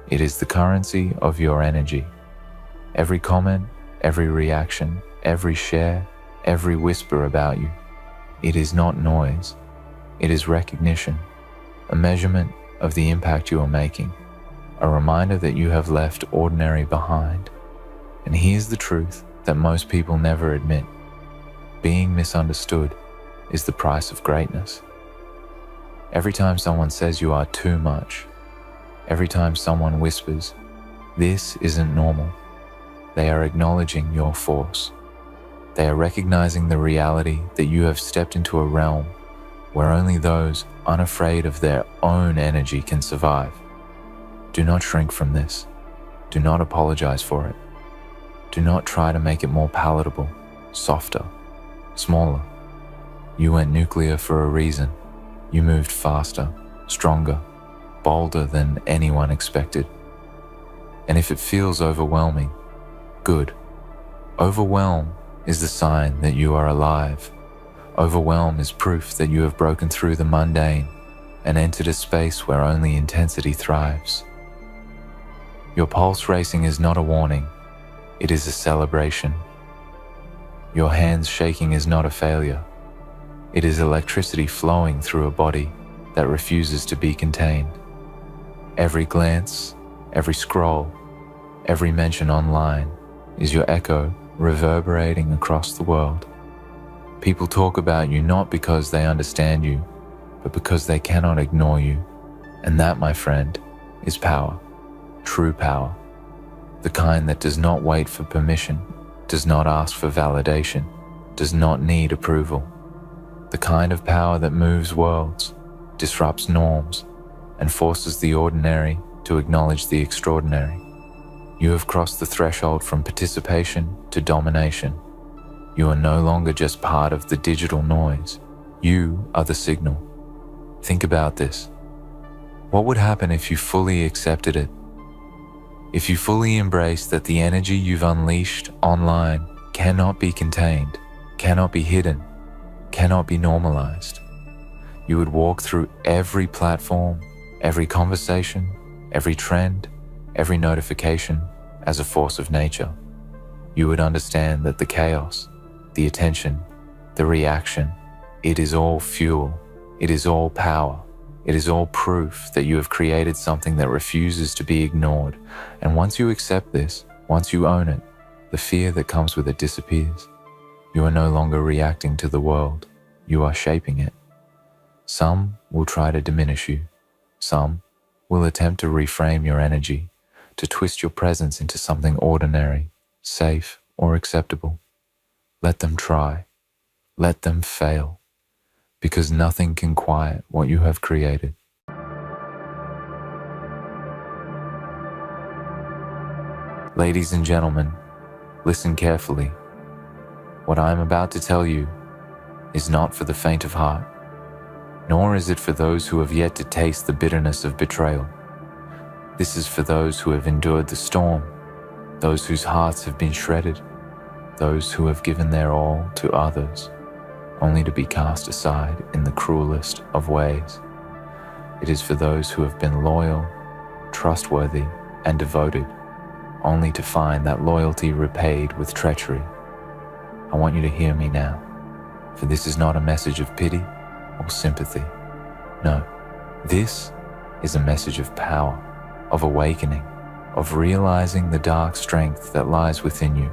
It is the currency of your energy. Every comment, every reaction, every share, every whisper about you, it is not noise. It is recognition, a measurement of the impact you are making, a reminder that you have left ordinary behind. And here's the truth that most people never admit. Being misunderstood is the price of greatness. Every time someone says you are too much, every time someone whispers, "This isn't normal," they are acknowledging your force. They are recognizing the reality that you have stepped into a realm where only those unafraid of their own energy can survive. Do not shrink from this. Do not apologize for it. Do not try to make it more palatable, softer, smaller. You went nuclear for a reason. You moved faster, stronger, bolder than anyone expected. And if it feels overwhelming, good. Overwhelm is the sign that you are alive. Overwhelm is proof that you have broken through the mundane and entered a space where only intensity thrives. Your pulse racing is not a warning, it is a celebration. Your hands shaking is not a failure, it is electricity flowing through a body that refuses to be contained. Every glance, every scroll, every mention online is your echo reverberating across the world. People talk about you not because they understand you, but because they cannot ignore you. And that, my friend, is power. True power. The kind that does not wait for permission, does not ask for validation, does not need approval. The kind of power that moves worlds, disrupts norms, and forces the ordinary to acknowledge the extraordinary. You have crossed the threshold from participation to domination. You are no longer just part of the digital noise. You are the signal. Think about this. What would happen if you fully accepted it? If you fully embrace that the energy you've unleashed online cannot be contained, cannot be hidden, cannot be normalized. You would walk through every platform, every conversation, every trend, every notification as a force of nature. You would understand that the chaos, the attention, the reaction, it is all fuel, it is all power, it is all proof that you have created something that refuses to be ignored. And once you accept this, once you own it, the fear that comes with it disappears. You are no longer reacting to the world, you are shaping it. Some will try to diminish you. Some will attempt to reframe your energy, to twist your presence into something ordinary, safe, or acceptable. Let them try. Let them fail. Because nothing can quiet what you have created. Ladies and gentlemen, listen carefully. What I am about to tell you is not for the faint of heart, nor is it for those who have yet to taste the bitterness of betrayal. This is for those who have endured the storm, those whose hearts have been shredded, those who have given their all to others, only to be cast aside in the cruelest of ways. It is for those who have been loyal, trustworthy, and devoted, only to find that loyalty repaid with treachery. I want you to hear me now, for this is not a message of pity or sympathy. No, this is a message of power, of awakening, of realizing the dark strength that lies within you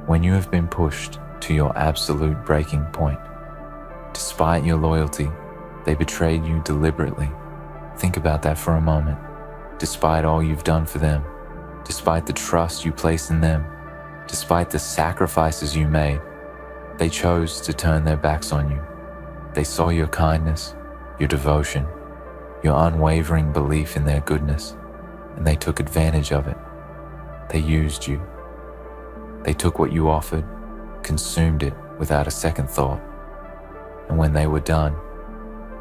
when you have been pushed to your absolute breaking point. Despite your loyalty, they betrayed you deliberately. Think about that for a moment. Despite all you've done for them, despite the trust you placed in them, despite the sacrifices you made, they chose to turn their backs on you. They saw your kindness, your devotion, your unwavering belief in their goodness, and they took advantage of it. They used you. They took what you offered, consumed it without a second thought. And when they were done,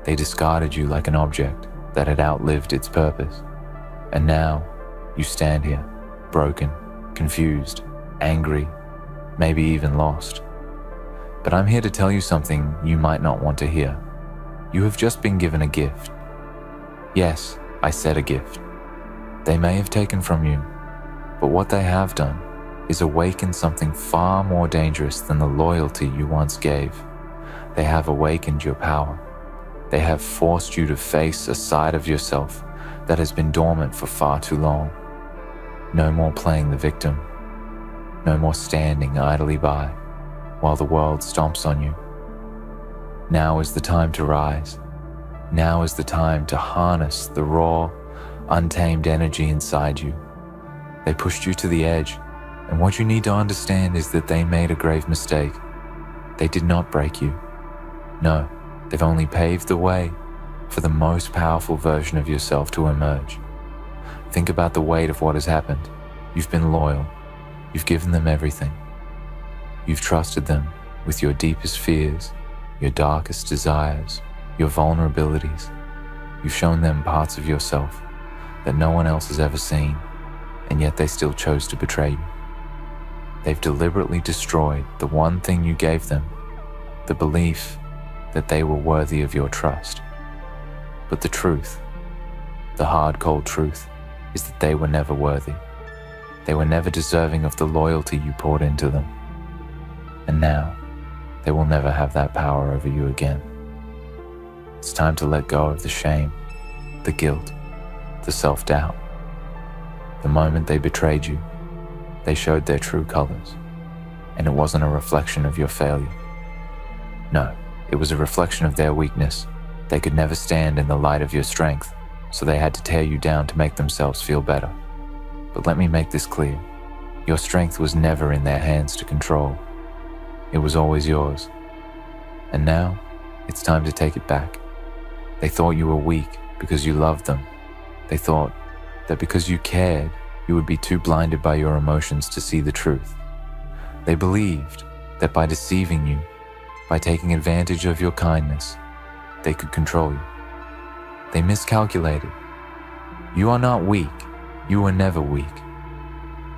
they discarded you like an object that had outlived its purpose. And now you stand here, broken, confused, angry, maybe even lost. But I'm here to tell you something you might not want to hear. You have just been given a gift. Yes, I said a gift. They may have taken from you, but what they have done is awaken something far more dangerous than the loyalty you once gave. They have awakened your power. They have forced you to face a side of yourself that has been dormant for far too long. No more playing the victim. No more standing idly by while the world stomps on you. Now is the time to rise. Now is the time to harness the raw, untamed energy inside you. They pushed you to the edge, and what you need to understand is that they made a grave mistake. They did not break you. No, they've only paved the way for the most powerful version of yourself to emerge. Think about the weight of what has happened. You've been loyal. You've given them everything. You've trusted them with your deepest fears, your darkest desires, your vulnerabilities. You've shown them parts of yourself that no one else has ever seen, and yet they still chose to betray you. They've deliberately destroyed the one thing you gave them, the belief that they were worthy of your trust. But the truth, the hard, cold truth, is that they were never worthy. They were never deserving of the loyalty you poured into them. And now, they will never have that power over you again. It's time to let go of the shame, the guilt, the self-doubt. The moment they betrayed you, they showed their true colors, and it wasn't a reflection of your failure. No, it was a reflection of their weakness. They could never stand in the light of your strength, so they had to tear you down to make themselves feel better. But let me make this clear. Your strength was never in their hands to control. It was always yours. And now, it's time to take it back. They thought you were weak because you loved them. They thought that because you cared, you would be too blinded by your emotions to see the truth. They believed that by deceiving you, by taking advantage of your kindness, they could control you. They miscalculated. You are not weak. You were never weak.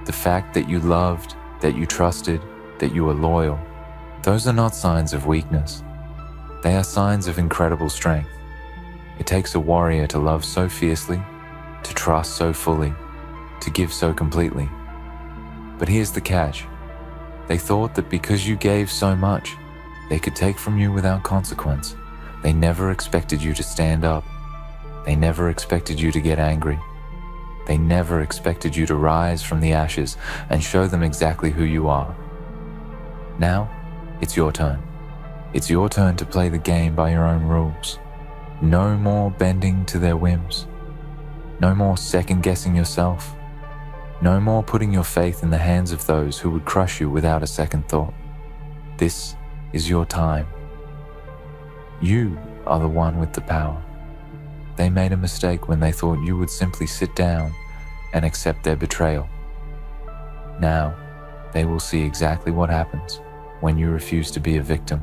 The fact that you loved, that you trusted, that you were loyal, those are not signs of weakness. They are signs of incredible strength. It takes a warrior to love so fiercely, to trust so fully, to give so completely. But here's the catch. They thought that because you gave so much, they could take from you without consequence. They never expected you to stand up. They never expected you to get angry. They never expected you to rise from the ashes and show them exactly who you are. Now, it's your turn. It's your turn to play the game by your own rules. No more bending to their whims. No more second-guessing yourself. No more putting your faith in the hands of those who would crush you without a second thought. This is your time. You are the one with the power. They made a mistake when they thought you would simply sit down and accept their betrayal. Now, they will see exactly what happens when you refuse to be a victim.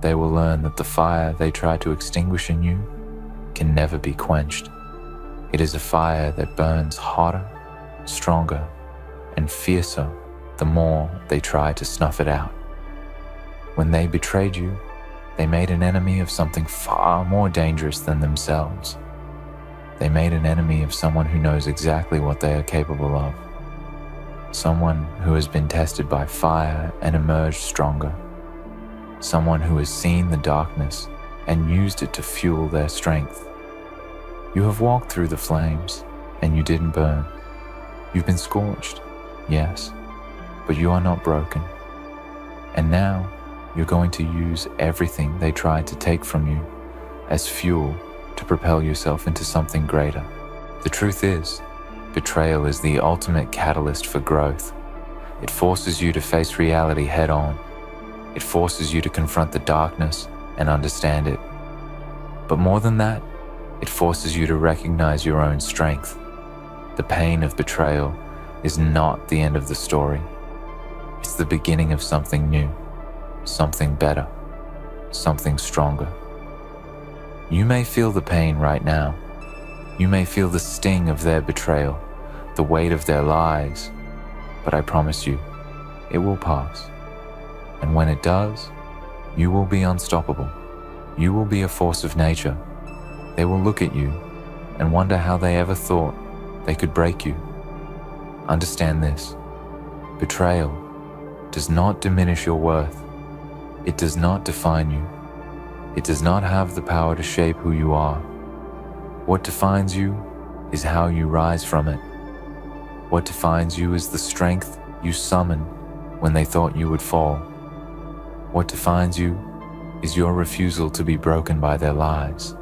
They will learn that the fire they try to extinguish in you can never be quenched. It is a fire that burns hotter, stronger, and fiercer the more they try to snuff it out. When they betrayed you, they made an enemy of something far more dangerous than themselves. They made an enemy of someone who knows exactly what they are capable of. Someone who has been tested by fire and emerged stronger. Someone who has seen the darkness and used it to fuel their strength. You have walked through the flames and you didn't burn. You've been scorched, yes, but you are not broken. And now you're going to use everything they tried to take from you as fuel to propel yourself into something greater. The truth is, betrayal is the ultimate catalyst for growth. It forces you to face reality head on. It forces you to confront the darkness and understand it. But more than that, it forces you to recognize your own strength. The pain of betrayal is not the end of the story. It's the beginning of something new, something better, something stronger. You may feel the pain right now. You may feel the sting of their betrayal, the weight of their lies, but I promise you, it will pass. And when it does, you will be unstoppable. You will be a force of nature. They will look at you and wonder how they ever thought they could break you. Understand this: betrayal does not diminish your worth. It does not define you. It does not have the power to shape who you are. What defines you is how you rise from it. What defines you is the strength you summon when they thought you would fall. What defines you is your refusal to be broken by their lies.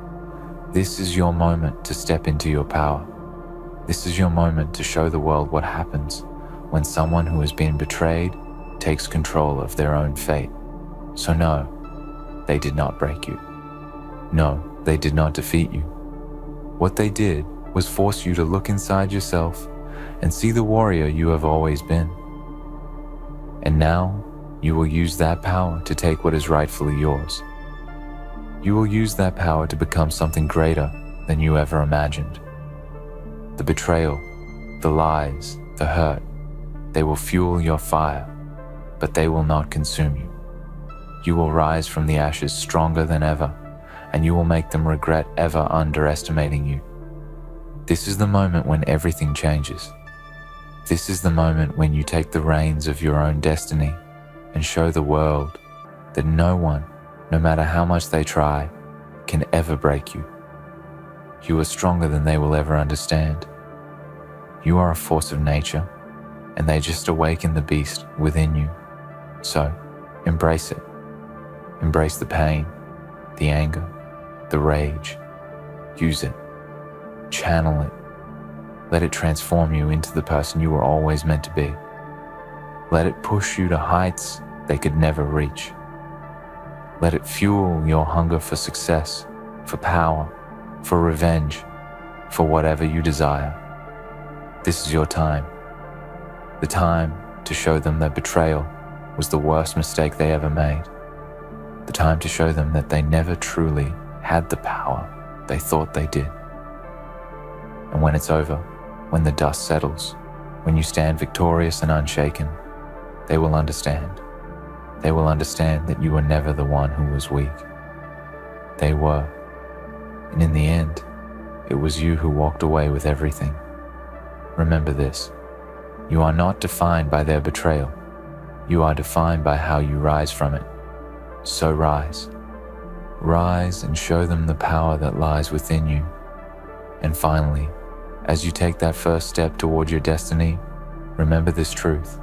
This is your moment to step into your power. This is your moment to show the world what happens when someone who has been betrayed takes control of their own fate. So no, they did not break you. No, they did not defeat you. What they did was force you to look inside yourself and see the warrior you have always been. And now, you will use that power to take what is rightfully yours. You will use that power to become something greater than you ever imagined. The betrayal, the lies, the hurt, they will fuel your fire, but they will not consume you. You will rise from the ashes stronger than ever, and you will make them regret ever underestimating you. This is the moment when everything changes. This is the moment when you take the reins of your own destiny and show the world that no one, no matter how much they try, can ever break you. You are stronger than they will ever understand. You are a force of nature, and they just awaken the beast within you. So, embrace it. Embrace the pain, the anger, the rage. Use it. Channel it. Let it transform you into the person you were always meant to be. Let it push you to heights they could never reach. Let it fuel your hunger for success, for power, for revenge, for whatever you desire. This is your time. The time to show them that betrayal was the worst mistake they ever made. The time to show them that they never truly had the power they thought they did. And when it's over, when the dust settles, when you stand victorious and unshaken, they will understand. They will understand that you were never the one who was weak. They were. And in the end, it was you who walked away with everything. Remember this: you are not defined by their betrayal. You are defined by how you rise from it. So rise. Rise and show them the power that lies within you. And finally, as you take that first step toward your destiny, remember this truth: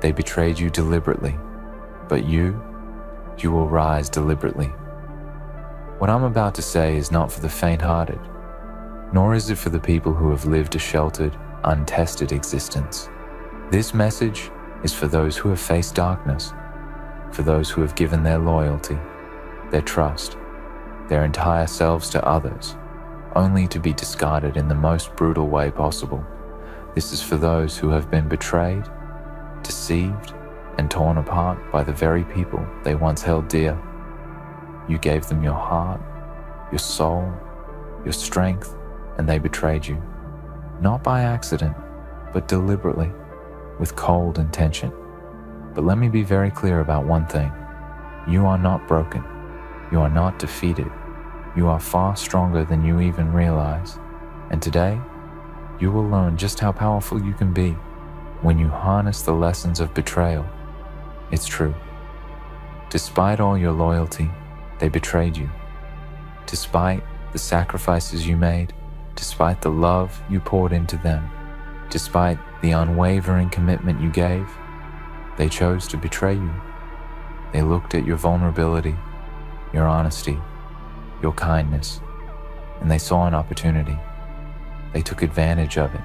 they betrayed you deliberately, but you will rise deliberately. What I'm about to say is not for the faint-hearted, nor is it for the people who have lived a sheltered, untested existence. This message is for those who have faced darkness, for those who have given their loyalty, their trust, their entire selves to others, only to be discarded in the most brutal way possible. This is for those who have been betrayed, deceived, and torn apart by the very people they once held dear. You gave them your heart, your soul, your strength, and they betrayed you. Not by accident, but deliberately, with cold intention. But let me be very clear about one thing. You are not broken. You are not defeated. You are far stronger than you even realize. And today, you will learn just how powerful you can be when you harness the lessons of betrayal. It's true. Despite all your loyalty, they betrayed you. Despite the sacrifices you made, despite the love you poured into them, despite the unwavering commitment you gave, they chose to betray you. They looked at your vulnerability, your honesty, your kindness, and they saw an opportunity. They took advantage of it.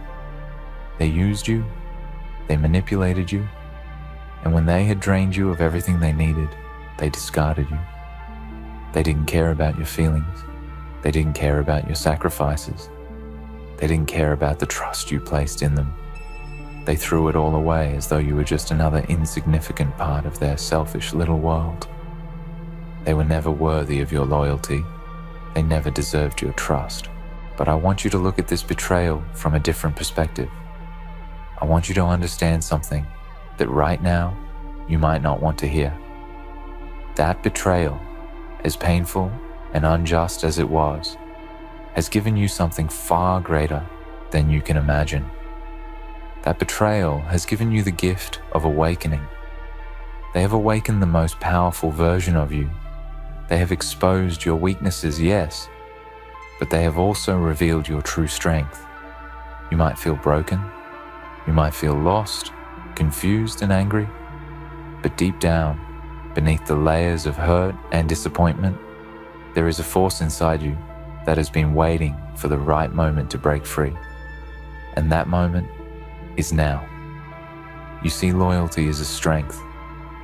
They used you, they manipulated you, and when they had drained you of everything they needed, they discarded you. They didn't care about your feelings. They didn't care about your sacrifices. They didn't care about the trust you placed in them. They threw it all away as though you were just another insignificant part of their selfish little world. They were never worthy of your loyalty. They never deserved your trust. But I want you to look at this betrayal from a different perspective. I want you to understand something, that right now, you might not want to hear. That betrayal, as painful and unjust as it was, has given you something far greater than you can imagine. That betrayal has given you the gift of awakening. They have awakened the most powerful version of you. They have exposed your weaknesses, yes, but they have also revealed your true strength. You might feel broken, you might feel lost, confused and angry, but deep down, beneath the layers of hurt and disappointment, there is a force inside you that has been waiting for the right moment to break free. And that moment is now. You see, loyalty is a strength.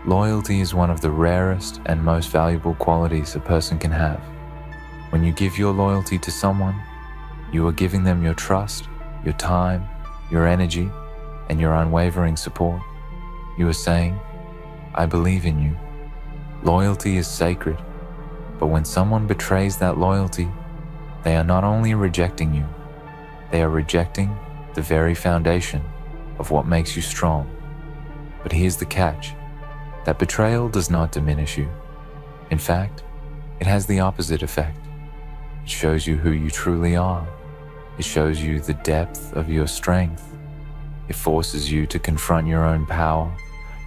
Loyalty is one of the rarest and most valuable qualities a person can have. When you give your loyalty to someone, you are giving them your trust, your time, your energy, and your unwavering support. You are saying, I believe in you. Loyalty is sacred, but when someone betrays that loyalty, they are not only rejecting you, they are rejecting the very foundation of what makes you strong. But here's the catch. That betrayal does not diminish you. In fact, it has the opposite effect. It shows you who you truly are. It shows you the depth of your strength. It forces you to confront your own power,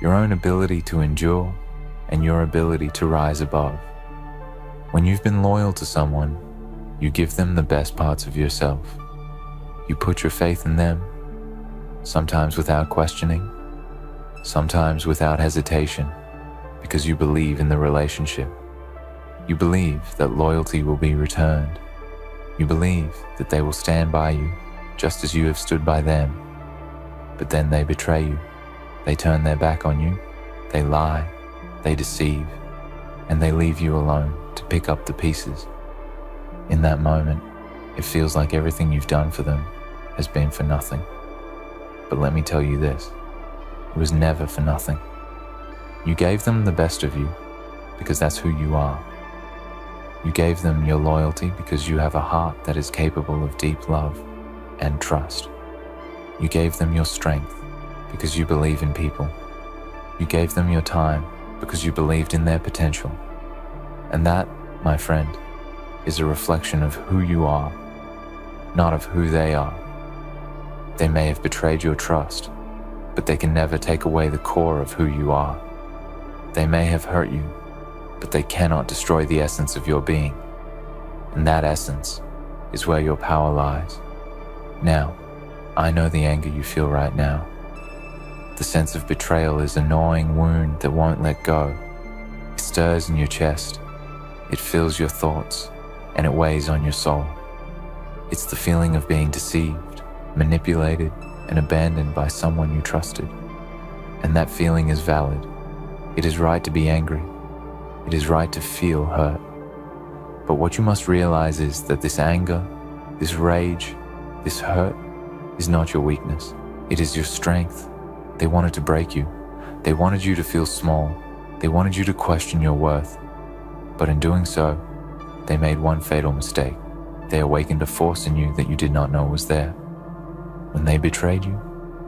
your own ability to endure, and your ability to rise above. When you've been loyal to someone, you give them the best parts of yourself. You put your faith in them, sometimes without questioning, sometimes without hesitation, because you believe in the relationship. You believe that loyalty will be returned. You believe that they will stand by you, just as you have stood by them. But then they betray you. They turn their back on you. They lie. They deceive. And they leave you alone to pick up the pieces. In that moment, it feels like everything you've done for them has been for nothing. But let me tell you this, it was never for nothing. You gave them the best of you because that's who you are. You gave them your loyalty because you have a heart that is capable of deep love and trust. You gave them your strength because you believe in people. You gave them your time because you believed in their potential. And that, my friend, is a reflection of who you are, not of who they are. They may have betrayed your trust, but they can never take away the core of who you are. They may have hurt you, but they cannot destroy the essence of your being. And that essence is where your power lies. Now, I know the anger you feel right now. The sense of betrayal is a gnawing wound that won't let go. It stirs in your chest. It fills your thoughts, and it weighs on your soul. It's the feeling of being deceived, manipulated, and abandoned by someone you trusted. And that feeling is valid. It is right to be angry. It is right to feel hurt. But what you must realize is that this anger, this rage, this hurt is not your weakness. It is your strength. They wanted to break you. They wanted you to feel small. They wanted you to question your worth. But in doing so, they made one fatal mistake. They awakened a force in you that you did not know was there. When they betrayed you,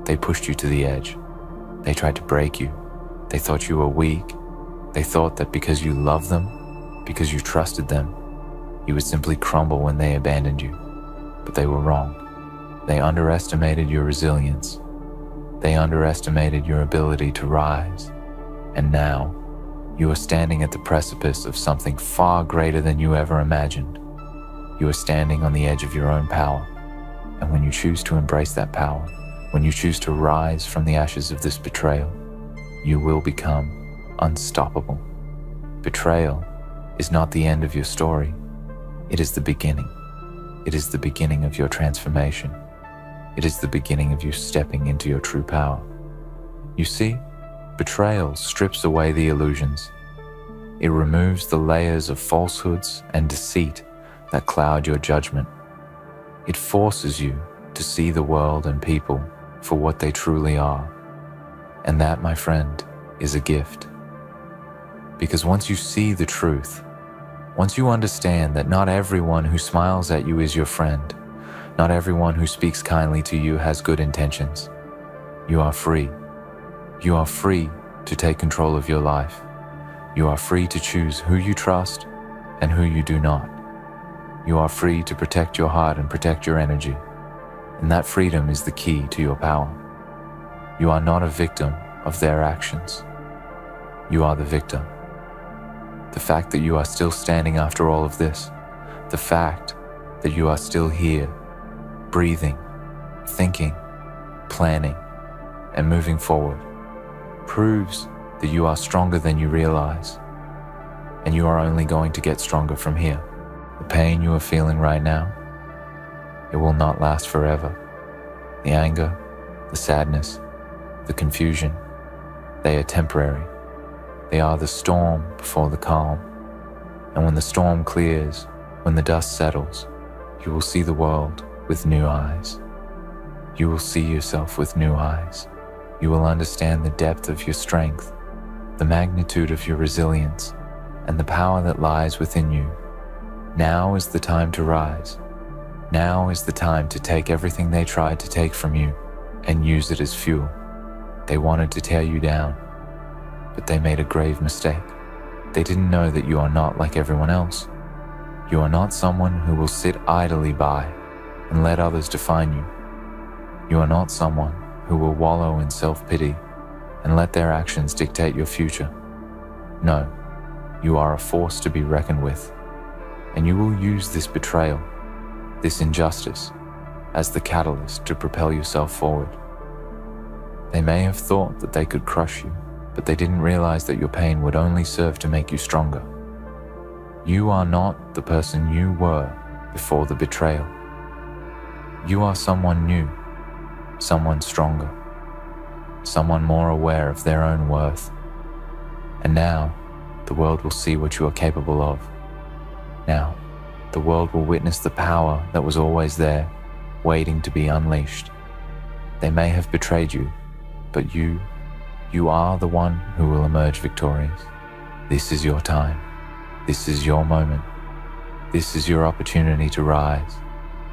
they pushed you to the edge. They tried to break you. They thought you were weak. They thought that because you loved them, because you trusted them, you would simply crumble when they abandoned you. But they were wrong. They underestimated your resilience. They underestimated your ability to rise. And now, you are standing at the precipice of something far greater than you ever imagined. You are standing on the edge of your own power. And when you choose to embrace that power, when you choose to rise from the ashes of this betrayal, you will become unstoppable. Betrayal is not the end of your story. It is the beginning. It is the beginning of your transformation. It is the beginning of you stepping into your true power. You see, betrayal strips away the illusions. It removes the layers of falsehoods and deceit that cloud your judgment. It forces you to see the world and people for what they truly are. And that, my friend, is a gift. Because once you see the truth, once you understand that not everyone who smiles at you is your friend, not everyone who speaks kindly to you has good intentions, you are free. You are free to take control of your life. You are free to choose who you trust and who you do not. You are free to protect your heart and protect your energy, and that freedom is the key to your power. You are not a victim of their actions. You are the victor. The fact that you are still standing after all of this, the fact that you are still here, breathing, thinking, planning, and moving forward, proves that you are stronger than you realize, and you are only going to get stronger from here. The pain you are feeling right now, it will not last forever. The anger, the sadness, the confusion, they are temporary. They are the storm before the calm. And when the storm clears, when the dust settles, you will see the world with new eyes. You will see yourself with new eyes. You will understand the depth of your strength, the magnitude of your resilience, and the power that lies within you. Now is the time to rise. Now is the time to take everything they tried to take from you and use it as fuel. They wanted to tear you down, but they made a grave mistake. They didn't know that you are not like everyone else. You are not someone who will sit idly by and let others define you. You are not someone who will wallow in self-pity and let their actions dictate your future. No, you are a force to be reckoned with, and you will use this betrayal, this injustice, as the catalyst to propel yourself forward. They may have thought that they could crush you, but they didn't realize that your pain would only serve to make you stronger. You are not the person you were before the betrayal. You are someone new, someone stronger, someone more aware of their own worth. And now, the world will see what you are capable of. Now, the world will witness the power that was always there, waiting to be unleashed. They may have betrayed you, but you are the one who will emerge victorious. This is your time. This is your moment. This is your opportunity to rise,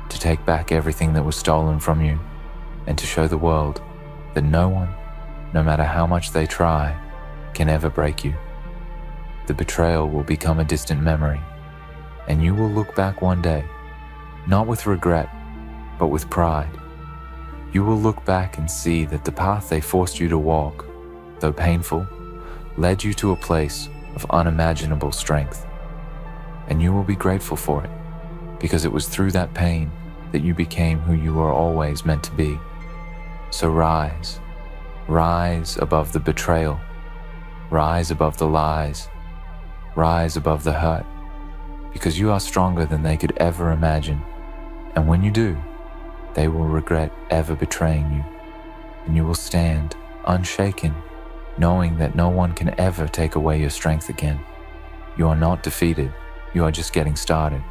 to take back everything that was stolen from you, and to show the world that no one, no matter how much they try, can ever break you. The betrayal will become a distant memory, and you will look back one day, not with regret, but with pride. You will look back and see that the path they forced you to walk, though painful, led you to a place of unimaginable strength. And you will be grateful for it, because it was through that pain that you became who you were always meant to be. So rise. Rise above the betrayal. Rise above the lies. Rise above the hurt, because you are stronger than they could ever imagine. And when you do, they will regret ever betraying you, and you will stand unshaken, knowing that no one can ever take away your strength again. You are not defeated, you are just getting started.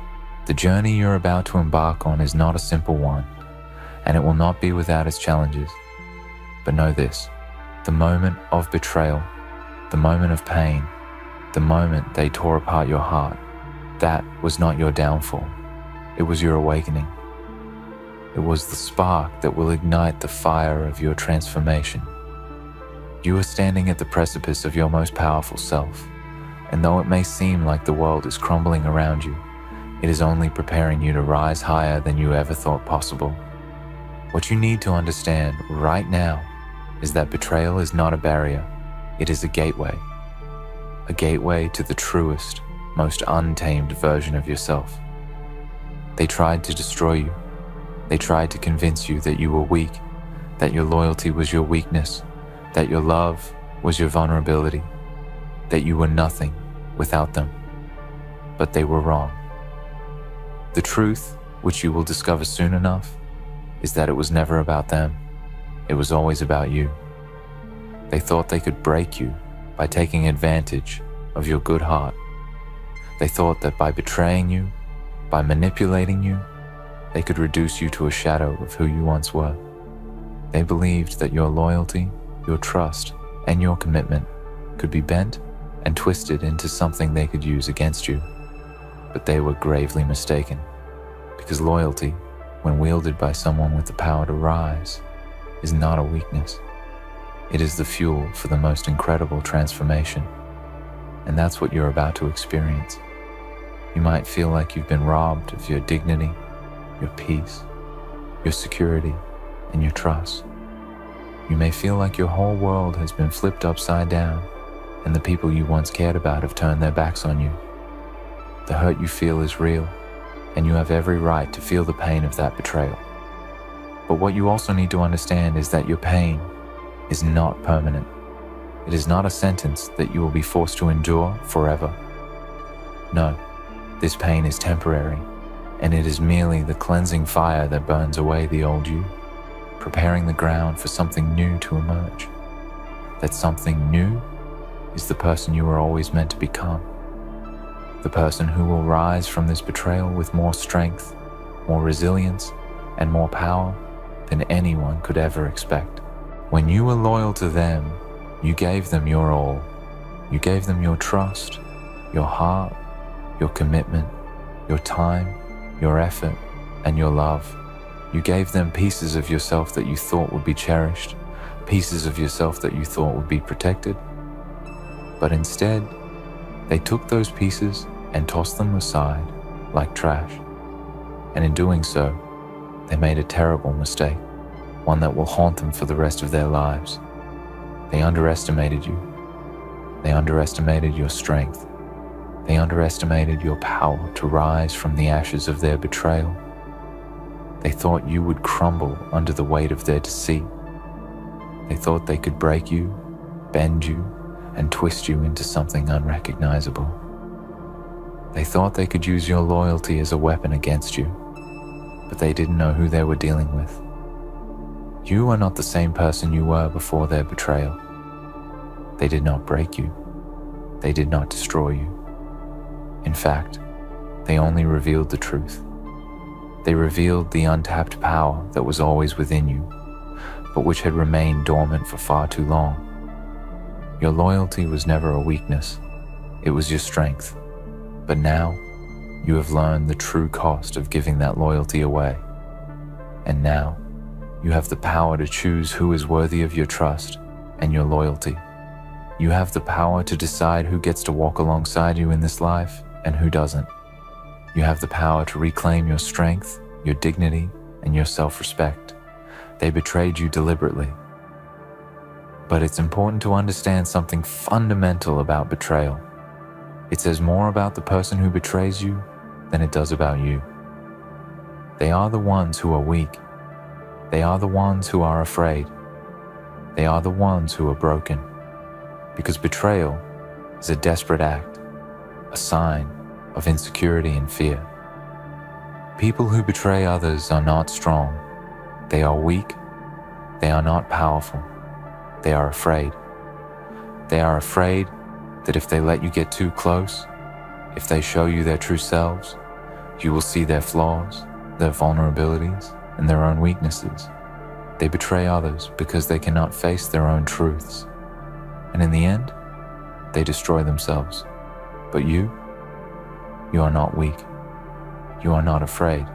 The journey you're about to embark on is not a simple one, and it will not be without its challenges. But know this, the moment of betrayal, the moment of pain, the moment they tore apart your heart, that was not your downfall. It was your awakening. It was the spark that will ignite the fire of your transformation. You are standing at the precipice of your most powerful self, and though it may seem like the world is crumbling around you, it is only preparing you to rise higher than you ever thought possible. What you need to understand right now is that betrayal is not a barrier, it is a gateway to the truest, most untamed version of yourself. They tried to destroy you. They tried to convince you that you were weak, that your loyalty was your weakness, that your love was your vulnerability, that you were nothing without them. But they were wrong. The truth, which you will discover soon enough, is that it was never about them. It was always about you. They thought they could break you by taking advantage of your good heart. They thought that by betraying you, by manipulating you, they could reduce you to a shadow of who you once were. They believed that your loyalty, your trust, and your commitment could be bent and twisted into something they could use against you. But they were gravely mistaken, because loyalty, when wielded by someone with the power to rise, is not a weakness. It is the fuel for the most incredible transformation. And that's what you're about to experience. You might feel like you've been robbed of your dignity, your peace, your security, and your trust. You may feel like your whole world has been flipped upside down, and the people you once cared about have turned their backs on you. The hurt you feel is real, and you have every right to feel the pain of that betrayal. But what you also need to understand is that your pain is not permanent. It is not a sentence that you will be forced to endure forever. No, this pain is temporary, and it is merely the cleansing fire that burns away the old you, preparing the ground for something new to emerge. That something new is the person you were always meant to become. The person who will rise from this betrayal with more strength, more resilience, and more power than anyone could ever expect. When you were loyal to them, you gave them your all. You gave them your trust, your heart, your commitment, your time, your effort, and your love. You gave them pieces of yourself that you thought would be cherished, pieces of yourself that you thought would be protected. But instead, they took those pieces and tossed them aside like trash. And in doing so, they made a terrible mistake, one that will haunt them for the rest of their lives. They underestimated you. They underestimated your strength. They underestimated your power to rise from the ashes of their betrayal. They thought you would crumble under the weight of their deceit. They thought they could break you, bend you, and twist you into something unrecognizable. They thought they could use your loyalty as a weapon against you, but they didn't know who they were dealing with. You are not the same person you were before their betrayal. They did not break you. They did not destroy you. In fact, they only revealed the truth. They revealed the untapped power that was always within you, but which had remained dormant for far too long. Your loyalty was never a weakness. It was your strength. But now, you have learned the true cost of giving that loyalty away. And now, you have the power to choose who is worthy of your trust and your loyalty. You have the power to decide who gets to walk alongside you in this life and who doesn't. You have the power to reclaim your strength, your dignity, and your self-respect. They betrayed you deliberately. But it's important to understand something fundamental about betrayal. It says more about the person who betrays you than it does about you. They are the ones who are weak. They are the ones who are afraid. They are the ones who are broken. Because betrayal is a desperate act, a sign of insecurity and fear. People who betray others are not strong. They are weak. They are not powerful. They are afraid. They are afraid that if they let you get too close, if they show you their true selves, you will see their flaws, their vulnerabilities, and their own weaknesses. They betray others because they cannot face their own truths. And in the end, they destroy themselves. But you are not weak. You are not afraid.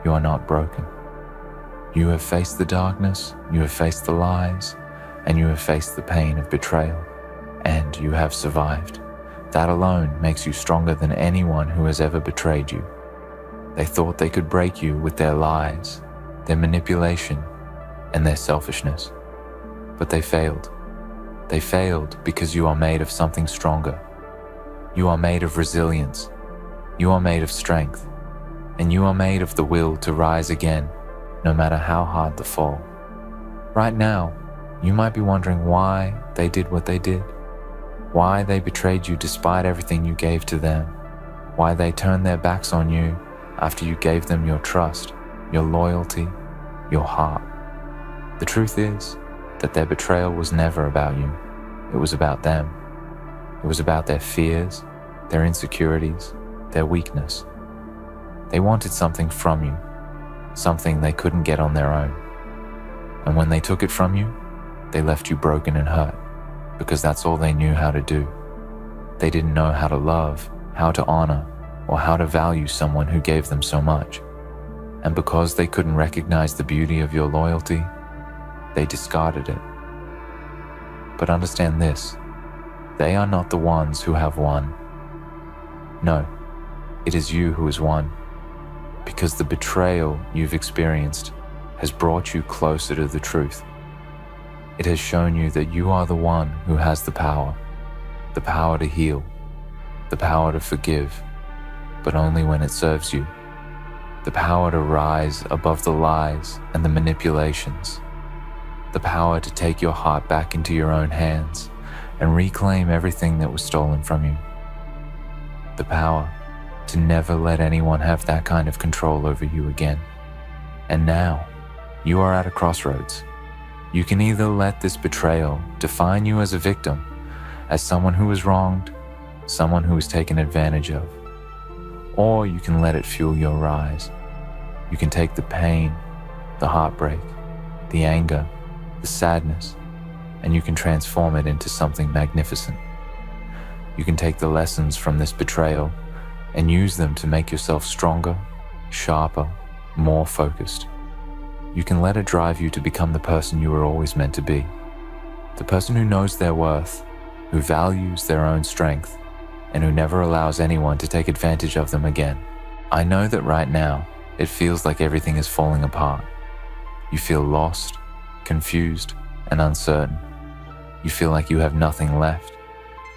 You are not broken. You have faced the darkness, you have faced the lies, and you have faced the pain of betrayal, and you have survived. That alone makes you stronger than anyone who has ever betrayed you. They thought they could break you with their lies, their manipulation, and their selfishness. But they failed. They failed because you are made of something stronger. You are made of resilience. You are made of strength. And you are made of the will to rise again, no matter how hard the fall. Right now, you might be wondering why they did what they did, why they betrayed you despite everything you gave to them, why they turned their backs on you after you gave them your trust, your loyalty, your heart. The truth is that their betrayal was never about you. It was about them. It was about their fears, their insecurities, their weakness. They wanted something from you, something they couldn't get on their own. And when they took it from you, they left you broken and hurt, because that's all they knew how to do. They didn't know how to love, how to honor, or how to value someone who gave them so much. And because they couldn't recognize the beauty of your loyalty, they discarded it. But understand this, they are not the ones who have won. No, it is you who has won, because the betrayal you've experienced has brought you closer to the truth. It has shown you that you are the one who has the power to heal, the power to forgive, but only when it serves you, the power to rise above the lies and the manipulations, the power to take your heart back into your own hands and reclaim everything that was stolen from you, the power to never let anyone have that kind of control over you again. And now, you are at a crossroads. You can either let this betrayal define you as a victim, as someone who was wronged, someone who was taken advantage of, or you can let it fuel your rise. You can take the pain, the heartbreak, the anger, the sadness, and you can transform it into something magnificent. You can take the lessons from this betrayal and use them to make yourself stronger, sharper, more focused. You can let it drive you to become the person you were always meant to be, the person who knows their worth, who values their own strength, and who never allows anyone to take advantage of them again. I know that right now, it feels like everything is falling apart. You feel lost, confused, and uncertain. You feel like you have nothing left,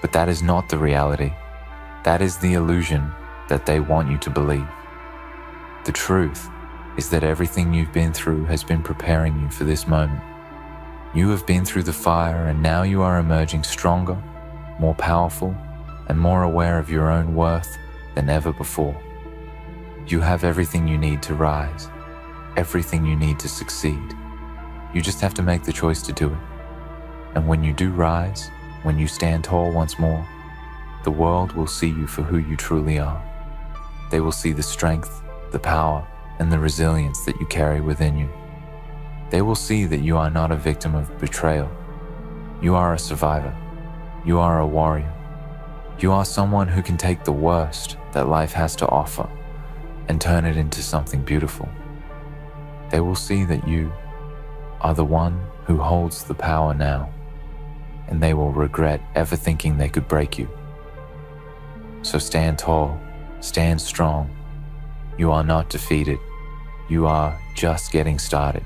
but that is not the reality. That is the illusion that they want you to believe. The truth is that everything you've been through has been preparing you for this moment. You have been through the fire and now you are emerging stronger, more powerful, and more aware of your own worth than ever before. You have everything you need to rise, everything you need to succeed. You just have to make the choice to do it. And when you do rise, when you stand tall once more, the world will see you for who you truly are. They will see the strength, the power, and the resilience that you carry within you. They will see that you are not a victim of betrayal. You are a survivor. You are a warrior. You are someone who can take the worst that life has to offer and turn it into something beautiful. They will see that you are the one who holds the power now, and they will regret ever thinking they could break you. So stand tall, stand strong. You are not defeated. You are just getting started.